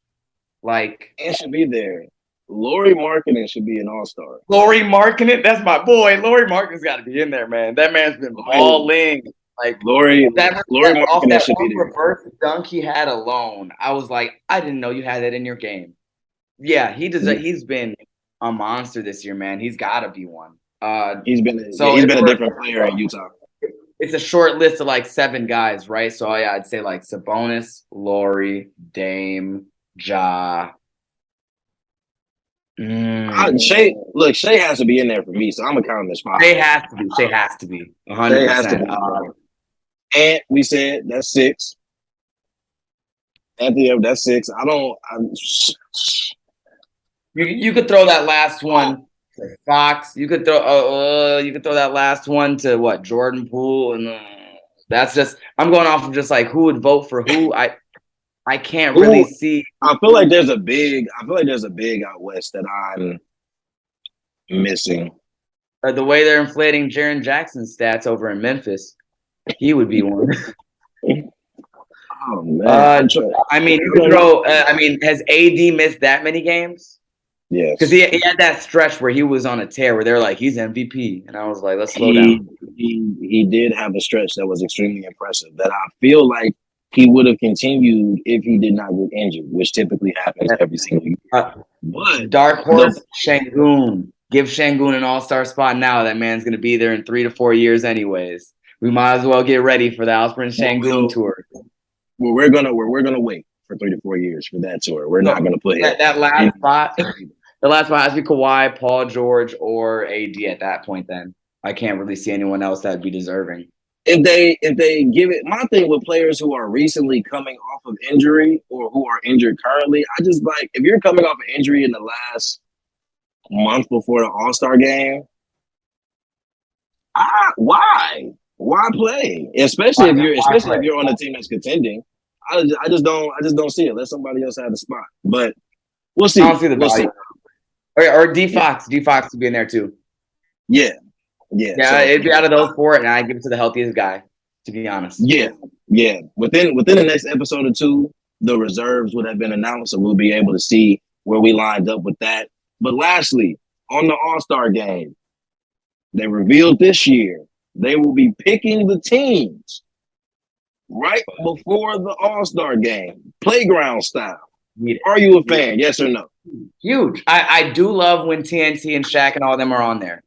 Like, Ant should be there. Lauri Markkanen should be an All-Star. Lauri Markkanen, that's my boy. Lauri Markkanen's got to be in there, man. That man's been balling. Like Lauri Markkanen should be there. Reverse dunk he had alone, I was like, I didn't know you had that in your game. Yeah, he's been a monster this year, man. He's got to be one. He's been a different player in Utah. It's a short list of like 7 guys, right? So yeah, I'd say like Sabonis, Lauri, Dame, Ja. Shea has to be in there for me, so I'm gonna count him as 5. Shea has to be. 100%. And we said that's 6. Anthony, that's 6. You could throw that last one to Fox. You could throw that last one to what? Jordan Poole, and that's just. I'm going off of just like who would vote for who. I can't really see. I feel like there's a big out west that I'm missing. The way they're inflating Jaren Jackson's stats over in Memphis, he would be one. Oh man! I mean, you could throw. Has AD missed that many games? Yeah, because he had that stretch where he was on a tear where they're like, he's MVP, and I was like, let's slow down. He did have a stretch that was extremely impressive. That I feel like he would have continued if he did not get injured, which typically happens every single year. But dark horse, Şengün. Give Şengün an all-star spot now. That man's going to be there in 3 to 4 years anyways. We might as well get ready for the Alperen Şengün tour. Well, we're gonna wait for 3 to 4 years for that tour. We're not gonna put that last spot. The last spot has to be Kawhi, Paul George, or AD at that point. Then I can't really see anyone else that'd be deserving. If they give it, my thing with players who are recently coming off of injury or who are injured currently, I just like if you're coming off an injury in the last month before the All-Star game, why play? Especially if you're on a team that's contending. I just don't see it. Let somebody else have the spot. But we'll see. I don't see the value. Or D Fox. D Fox would be in there too. Yeah. So, it'd be out of those 4, and I give it to the healthiest guy, to be honest. Yeah. Within the next episode or 2, the reserves would have been announced, so we'll be able to see where we lined up with that. But lastly, on the All-Star game, they revealed this year they will be picking the teams right before the All-Star game, playground style. Are you a fan? Yes or no? Huge. I do love when TNT and Shaq and all of them are on there.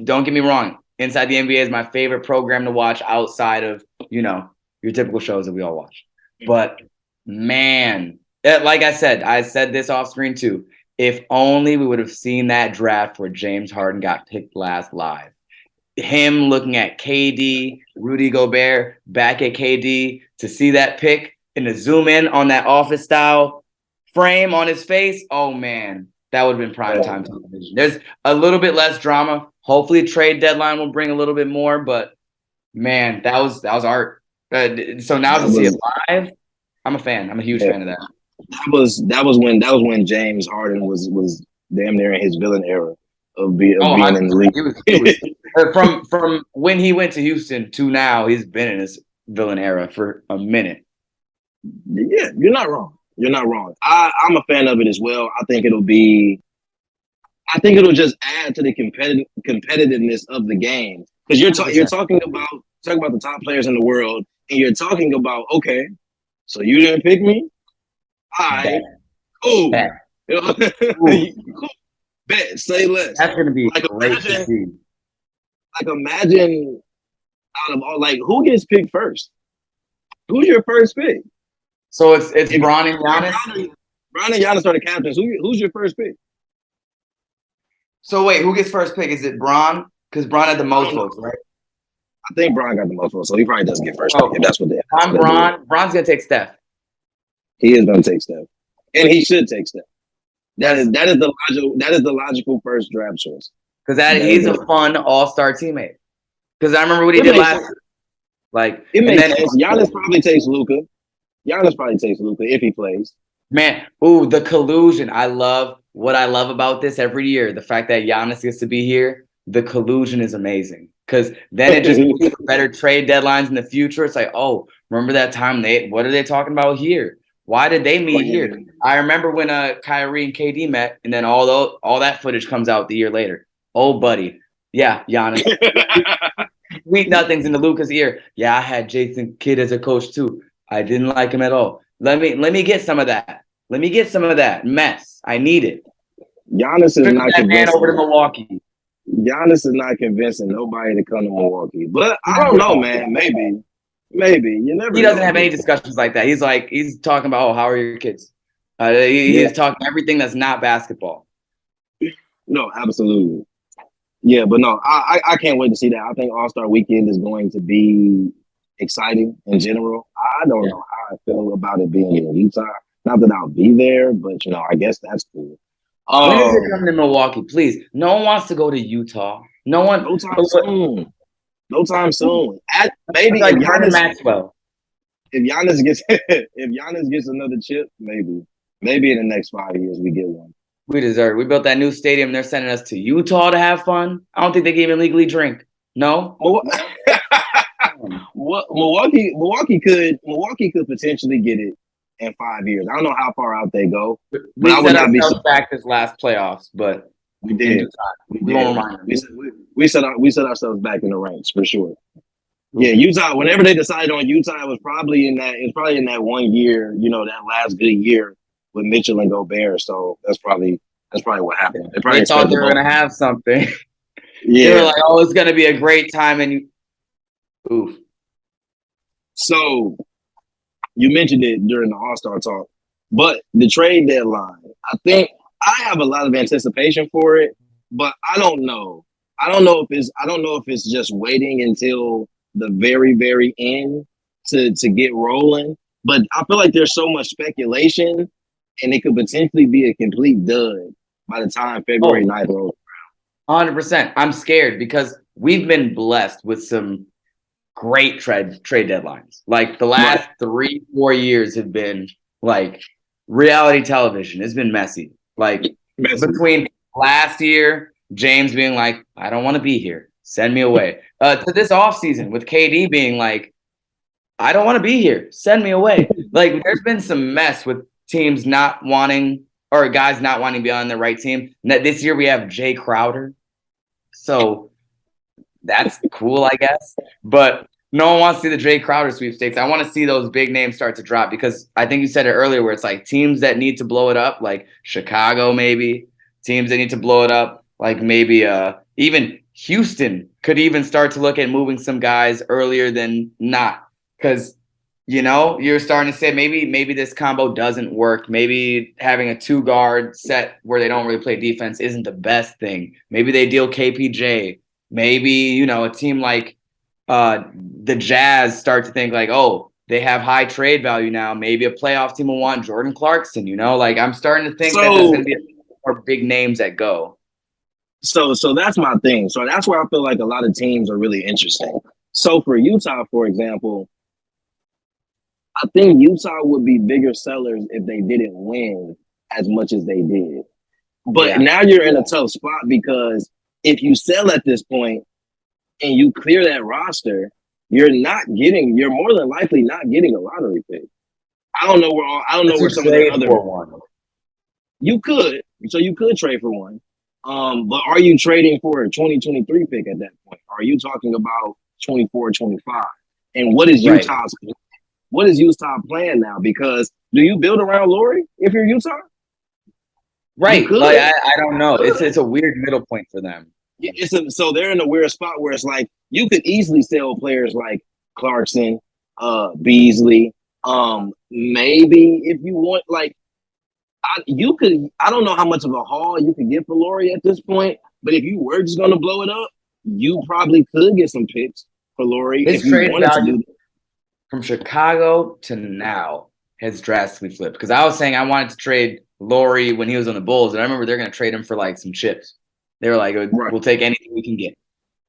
Don't get me wrong. Inside the NBA is my favorite program to watch outside of, your typical shows that we all watch. But, man, like I said this off screen too. If only we would have seen that draft where James Harden got picked last live. Him looking at KD, Rudy Gobert, back at KD, to see that pick and to zoom in on that office style frame on his face. Oh, man, that would have been primetime television. There's a little bit less drama. Hopefully trade deadline will bring a little bit more, but man, that was art. So now to see it live, I'm a fan. I'm a huge fan of that. That was when James Harden was damn near in his villain era of being in the league. From when he went to Houston to now, he's been in his villain era for a minute. Yeah, you're not wrong. I'm a fan of it as well. I think it'll just add to the competitiveness of the game because you're talking about the top players in the world, and you're talking about, okay, so you didn't pick me. All right, cool. Ooh, Bet, say less. that's gonna be Like great to see. imagine out of all, like, who gets picked first? Who's your first pick? So it's If Bron and Giannis. Brown and Giannis are the captains, who's your first pick? So wait, who gets first pick? Is it Bron? Because Bron had the I most don't know. votes, right? I think Brown got the most votes, so he probably does get first pick Oh, if that's what they. I'm Bron. Bron's gonna take Steph. He is going to take Steph, and he should take Steph. Yes, That is the logical first draft choice. because that he's a fun all-star teammate. Because I remember what he did last year. Like, It and makes then sense. Giannis probably takes Luka. Giannis probably takes Luka if he plays. man, ooh, the collusion. I love what I love about this every year. The fact that Giannis gets to be here, the collusion is amazing. Because then it just leads to better trade deadlines in the future. It's like, oh, remember that time what are they talking about here? Why did they meet here? I remember when Kyrie and KD met, and then all that footage comes out the year later. Oh, buddy. Yeah, Giannis. Sweet nothings into Luka's ear. Yeah, I had Jason Kidd as a coach too. I didn't like him at all. Let me get some of that. Let me get some of that mess. I need it. Giannis is Bring not that man over to convincing. Milwaukee. Giannis is not convincing nobody to come to Milwaukee. But I don't know, man. Maybe. You never. He doesn't have any discussions like that. He's talking about, oh, how are your kids? He's talking everything that's not basketball. No, absolutely. Yeah, but no, I can't wait to see that. I think All-Star Weekend is going to be exciting in general. I don't know how I feel about it being in Utah. Not that I'll be there, but I guess that's cool. When is it coming to Milwaukee? Please. No one wants to go to Utah. No one. No time soon. No time soon. Maybe like if Giannis, Maxwell. if Giannis gets another chip, maybe in the next 5 years we get one. We deserve it. We built that new stadium. They're sending us to Utah to have fun. I don't think they can even legally drink. No. Milwaukee could potentially get it in 5 years. I don't know how far out they go. We set ourselves back this last playoffs, but we did. We set ourselves back in the ranks for sure. Yeah, Utah. Whenever they decided on Utah, it was probably in that 1 year. That last good year with Mitchell and Gobert. So that's probably what happened. They thought they were gonna have something. Yeah, they were like, "Oh, it's gonna be a great time," and oof. So you mentioned it during the All-Star talk, but the trade deadline. I think I have a lot of anticipation for it, but I don't know. I don't know if it's just waiting until the very, very end to get rolling. But I feel like there's so much speculation, and it could potentially be a complete dud by the time February 9th rolls. 100%. I'm scared because we've been blessed with some great trade deadlines. Like the last 3-4 years have been like reality television. It's been messy. Like between last year, James being like, I don't want to be here. Send me away. To this offseason with KD being like, I don't want to be here. Send me away. Like there's been some mess with teams not wanting or guys not wanting to be on the right team. This year we have Jay Crowder. So that's cool, I guess. But no one wants to see the Jay Crowder sweepstakes. I want to see those big names start to drop because I think you said it earlier where it's like teams that need to blow it up, like Chicago maybe, teams that need to blow it up, like maybe even Houston could even start to look at moving some guys earlier than not because, you're starting to say maybe this combo doesn't work. Maybe having a 2-guard set where they don't really play defense isn't the best thing. Maybe they deal KPJ. Maybe, a team like the Jazz start to think like, oh, they have high trade value now. Maybe a playoff team will want Jordan Clarkson, like I'm starting to think that there's going to be more big names that go. So that's my thing. So that's where I feel like a lot of teams are really interesting. So for Utah, for example, I think Utah would be bigger sellers if they didn't win as much as they did. But now you're in a tough spot because if you sell at this point and you clear that roster, you're more than likely not getting a lottery pick. I don't know where some of the other one. You could trade for one. But are you trading for a 2023 pick at that point? Are you talking about 24, 25? And what is Utah's plan now? Because do you build around Laurie if you're Utah? Right. Like I don't know. It's a weird middle point for them. So they're in a weird spot where it's like you could easily sell players like Clarkson, Beasley. Maybe if you want, like, you could. I don't know how much of a haul you could get for Laurie at this point, but if you were just going to blow it up, you probably could get some picks for Laurie His if you trade wanted to value do that. from Chicago to now has drastically flipped. Because I was saying I wanted to trade Laurie when he was on the Bulls, and I remember they're going to trade him for like some chips. They were like, "We'll take anything we can get,"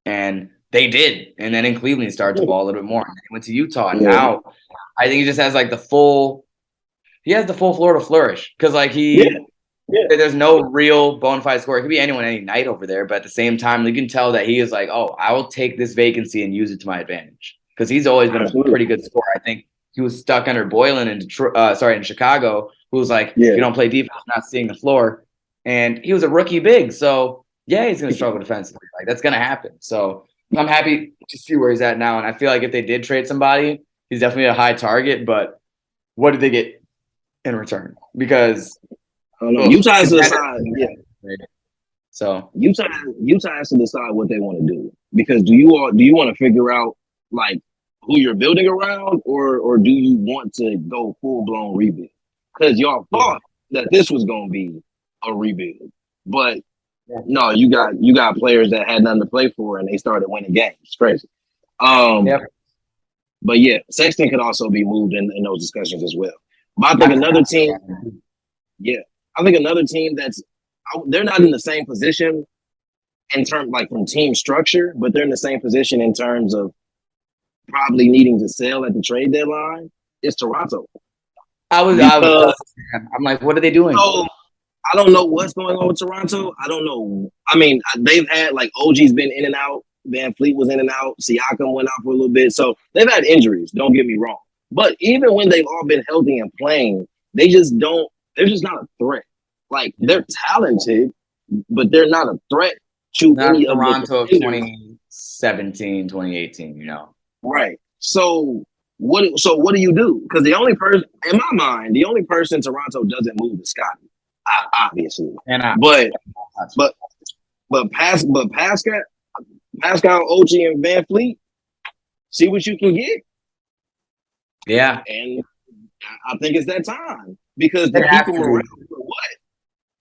and they did. And then in Cleveland, he started to ball a little bit more. And he went to Utah, and now I think he just has like the full. He has the full floor to flourish because like there's no real bona fide scorer. It could be anyone any night over there, but at the same time, you can tell that he is like, oh, I will take this vacancy and use it to my advantage because he's always been a pretty good scorer. I think he was stuck under Boylan in in Chicago, who was like, if you don't play defense, not seeing the floor, and he was a rookie big, so yeah, he's going to struggle defensively. Like that's going to happen. So I'm happy to see where he's at now, and I feel like if they did trade somebody, he's definitely a high target. But what did they get in return? Because Utah has to decide. So Utah has to decide what they want to do, because do you want to figure out like who you're building around, or do you want to go full blown rebuild? Because y'all thought that this was going to be a rebuild, but no, you got players that had nothing to play for and they started winning games. It's crazy. But yeah, Sexton could also be moved in those discussions as well. But I think another team, they're not in the same position in terms like from team structure, but they're in the same position in terms of probably needing to sell at the trade deadline. It's Toronto. I'm like, what are they doing? So I don't know what's going on with Toronto. I don't know. I mean, they've had like OG's been in and out. Van Fleet was in and out. Siakam went out for a little bit. So they've had injuries. Don't get me wrong. But even when they've all been healthy and playing, they're just not a threat. Like they're talented, but they're not a threat to not any Toronto of the 2017, 2018, you know. Right. So what do you do? Because the only person in my mind, the only person Toronto doesn't move is Scotty. Obviously. But Pascal, OG, and Van Fleet, see what you can get. Yeah. And I think it's that time. Because to keep them around for what?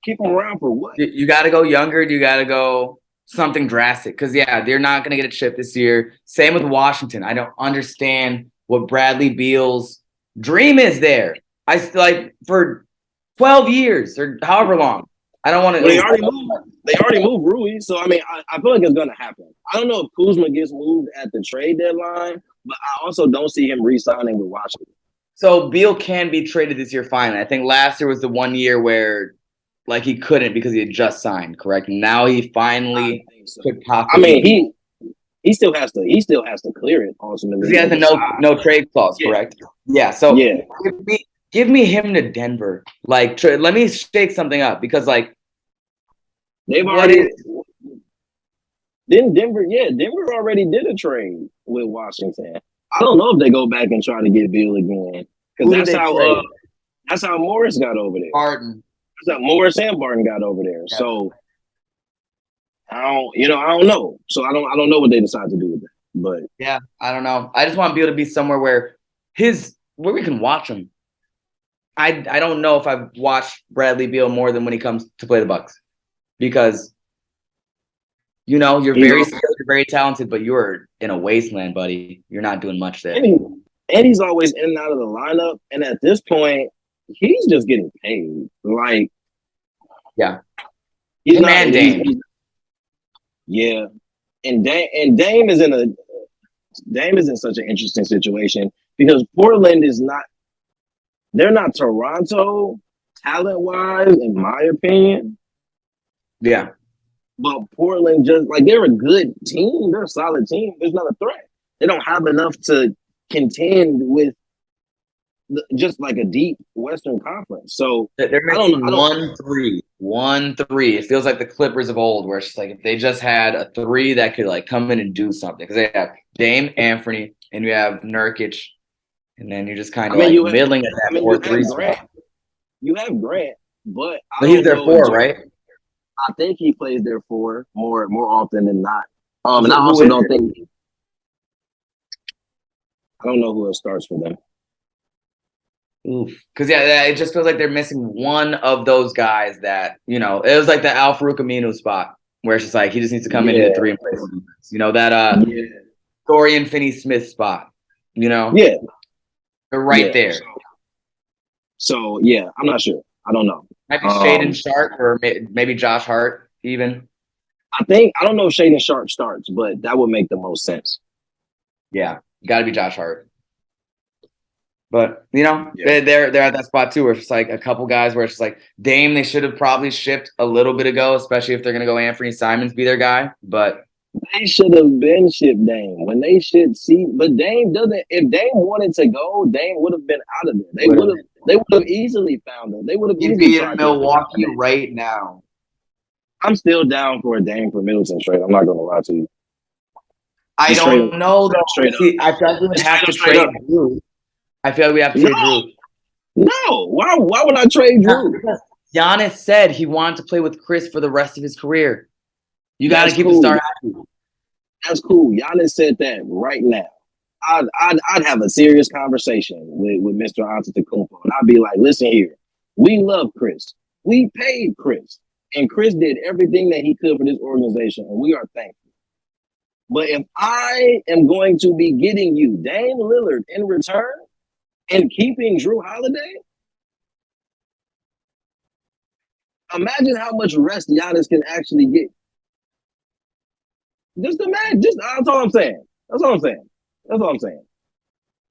Keep them around for what? You got to go younger. You got to go something drastic. Because, they're not going to get a chip this year. Same with Washington. I don't understand what Bradley Beal's dream is there. I still like for 12 years or however long. I don't want to. They already moved Rui. So, I mean, I feel like it's going to happen. I don't know if Kuzma gets moved at the trade deadline, but I also don't see him re-signing with Washington. So Beal can be traded this year finally. I think last year was the 1 year where like he couldn't because he had just signed, correct? Now he finally could possibly. I mean, he still has to clear it ultimately. He has a no trade clause, correct? Yeah. So give me him to Denver. Like let me shake something up because like they've already Denver already did a trade with Washington. I don't know if they go back and try to get Beal again, because that's how Morris got over there. Barton. That's how Morris and Barton got over there. Yeah. So I don't know. So I don't know what they decide to do with that. But yeah, I don't know. I just want Beal to be somewhere where we can watch him. I don't know if I've watched Bradley Beal more than when he comes to play the Bucks, because you're very skilled, you're very talented, but you're in a wasteland, buddy. You're not doing much there. And he's always in and out of the lineup. And at this point, he's just getting paid. Like, yeah, he's not Dame. Yeah, and Dame is in such an interesting situation because Portland is not. They're not Toronto talent-wise, in my opinion. Yeah. But Portland just like they're a good team. They're a solid team. There's not a threat. They don't have enough to contend with just like a deep Western Conference. So they're missing 1-3. It feels like the Clippers of old, where it's just like if they just had a 3 that could like come in and do something. Because they have Dame, Anthony, and you have Nurkic, and then you're just kind of middling at that 4-3 spot. You have Grant, But I But he's don't their know if four, right? I think he plays there for more often than not. And I So who also is don't it? think I don't know who else starts for them. Because it just feels like they're missing one of those guys that, it was like the Al Farouk Aminu spot where it's just like he just needs to come in and hit three and play some defense. That Dorian Finney-Smith spot. Yeah. They're right there. So yeah, I'm not sure. I don't know. Might be Shaden Sharp or maybe Josh Hart even. I don't know if Shaden Sharp starts, but that would make the most sense. Yeah, got to be Josh Hart. But they're at that spot too, where it's just like a couple guys where it's just like Dame, they should have probably shipped a little bit ago, especially if they're gonna go Anthony Simons be their guy. But they should have been shipped Dame when they should see. But Dame doesn't. If Dame wanted to go, Dame would have been out of there. They would have easily found him. They would have easily be in Milwaukee right now. I'm still down for a Dame for Middleton trade. I'm not gonna lie to you. I don't know though. See, I feel like we would have to trade Drew. I feel like we have to trade Drew. No, why would I trade Drew? Because Giannis said he wanted to play with Chris for the rest of his career. You got to keep the star happy. That's cool. Giannis said that right now. I'd have a serious conversation with Mr. Antetokounmpo, and I'd be like, listen here, we love Chris. We paid Chris, and Chris did everything that he could for this organization, and we are thankful. But if I am going to be getting you Dame Lillard in return and keeping Drew Holiday, imagine how much rest Giannis can actually get. Just imagine. That's all I'm saying. That's all I'm saying.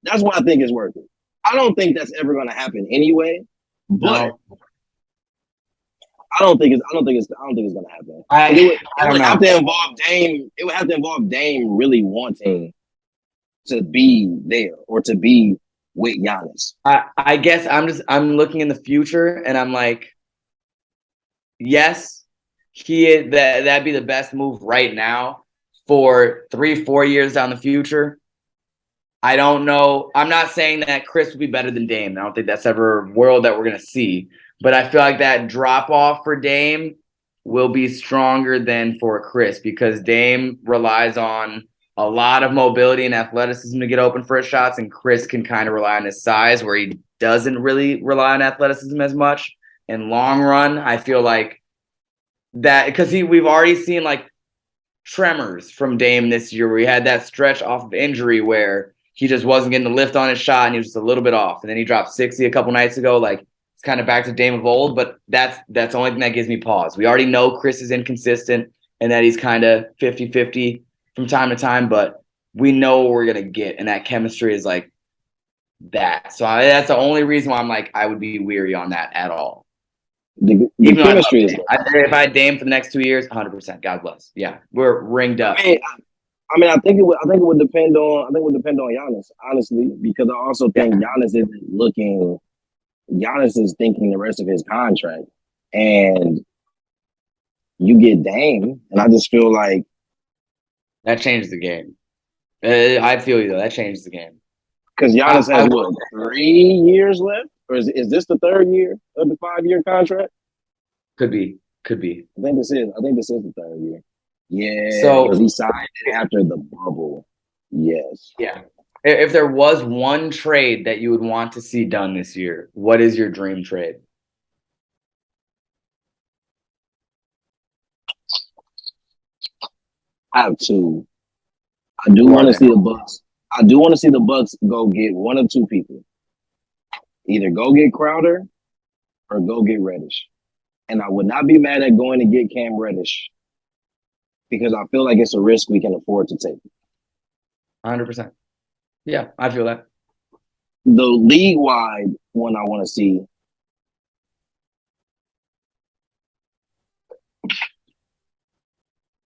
That's why I think it's worth it. I don't think that's ever going to happen anyway. But I don't think it's going to happen. It would have to involve Dame. It would have to involve Dame really wanting to be there or to be with Giannis. I guess I'm looking in the future and I'm like, yes, that'd be the best move right now. For 3-4 years down the future, I don't know. I'm not saying that Chris would be better than Dame. I don't think that's ever a world that we're going to see. But I feel like that drop-off for Dame will be stronger than for Chris because Dame relies on a lot of mobility and athleticism to get open for his shots, and Chris can kind of rely on his size where he doesn't really rely on athleticism as much. In long run, I feel like that because we've already seen like tremors from Dame this year where he had that stretch off of injury where he just wasn't getting the lift on his shot and he was just a little bit off. And then he dropped 60 a couple nights ago. Like it's kind of back to Dame of old, but that's the only thing that gives me pause. We already know Chris is inconsistent and that he's kind of 50-50 from time to time, but we know what we're going to get. And that chemistry is like that. So that's the only reason why I'm like, I would be weary on that at all. The chemistry is. If I had Dame for the next 2 years, 100%. God bless. Yeah, we're ringed up. I think it would depend on. I think it would depend on Giannis, honestly, because I also think Giannis isn't looking. Giannis is thinking the rest of his contract, and you get Dame, and I just feel like that changes the game. I feel you though. That changes the game because Giannis has 3 years left. Or is this the 3rd year of the 5-year contract? Could be. I think this is the 3rd year. Yeah. So he signed it after the bubble. Yes. Yeah. If there was one trade that you would want to see done this year, what is your dream trade? I have 2. I do want to see the Bucks. I do want to see the Bucks go get one of 2 people. Either go get Crowder or go get Reddish. And I would not be mad at going to get Cam Reddish because I feel like it's a risk we can afford to take. 100%. Yeah, I feel that. The league-wide one I want to see.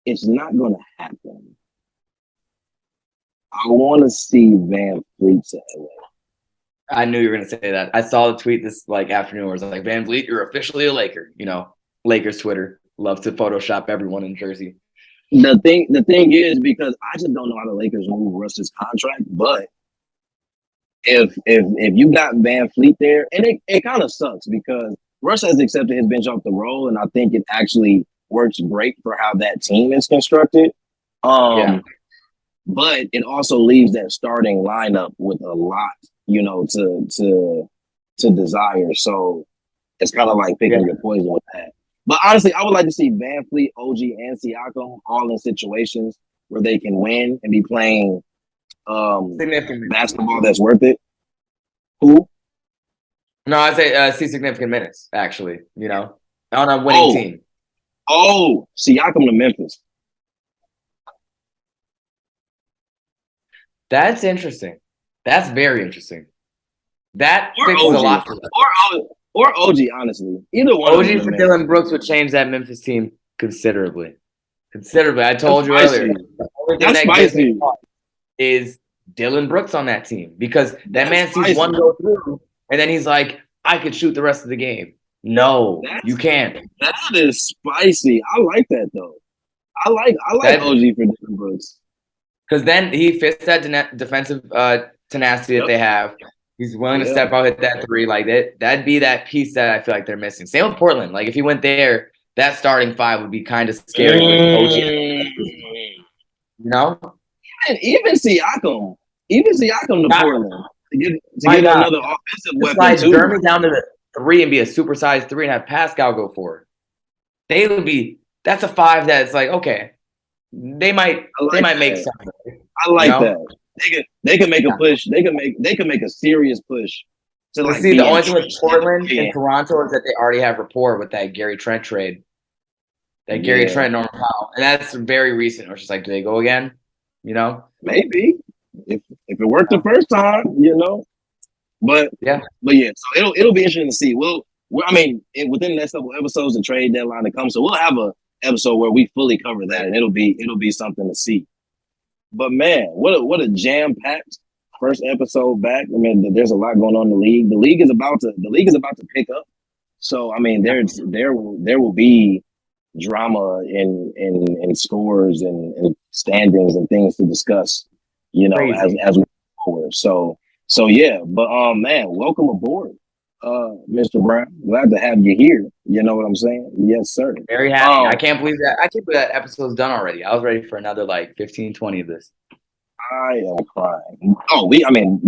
It's not going to happen. I want to see Van Fleet to LA. I knew you were going to say that. I saw the tweet this afternoon where it was like, Van Vliet, you're officially a Laker. Lakers Twitter loves to Photoshop everyone in Jersey. The thing is, because I just don't know how the Lakers move Russ's contract, but if you got Van Fleet there, and it kind of sucks because Russ has accepted his bench off the roll, and I think it actually works great for how that team is constructed. But it also leaves that starting lineup with a lot, to desire. So it's kind of like picking your poison with that. But honestly, I would like to see Van Fleet, OG, and Siakam all in situations where they can win and be playing basketball that's worth it. Who? No, I'd say see significant minutes, actually, on a winning team. Oh, Siakam to Memphis. That's interesting. That's very interesting. That fixes a lot for them. Or OG, honestly. Either one. OG for Dylan Brooks would change that Memphis team considerably. Considerably. I told you earlier. The only thing that gives me is Dylan Brooks on that team, because that man sees one go through and then he's like, I could shoot the rest of the game. No, you can't. That is spicy. I like that though. I like OG for Dylan Brooks. Because then he fits that defensive tenacity that they have. He's willing to step out, hit that three. Like that'd be that piece that I feel like they're missing. Same with Portland. Like if he went there, that starting five would be kind of scary with OG. Even Siakam to Portland to get another offensive weapon slide too. Jeremy down to the three and be a supersized three and have Pascal go forward. They would be. That's a five that's like, okay, they might make something. I like that. They can make a push. They can make a serious push. So the only thing with Portland and Toronto is that they already have rapport with that Gary Trent trade. That Gary Trent, Norman Powell, and that's very recent. Or just like, do they go again? Maybe if it worked the first time, But yeah. So it'll be interesting to see. Within the next couple episodes, the trade deadline to come, so we'll have a episode where we fully cover that, and it'll be something to see. But man, what a jam-packed first episode back. I mean, there's a lot going on in the league. The league is about to pick up. So I mean, there will be drama in scores and standings and things to discuss. As we go forward. So yeah, but man, welcome aboard, Mr. Browne. Glad to have you here. You know what I'm saying? Yes, sir. Very happy. I can't believe that episode's done already. I was ready for another 15, 20 of this. I am crying. Oh, we can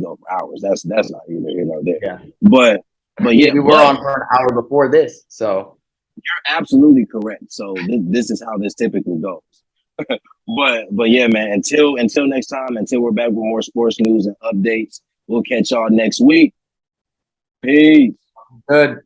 go for hours. That's not either here nor there. Yeah. But yeah, we were on for an hour before this. So you're absolutely correct. So this is how this typically goes. But yeah, man, until next time, until we're back with more sports news and updates, we'll catch y'all next week. Peace. Good.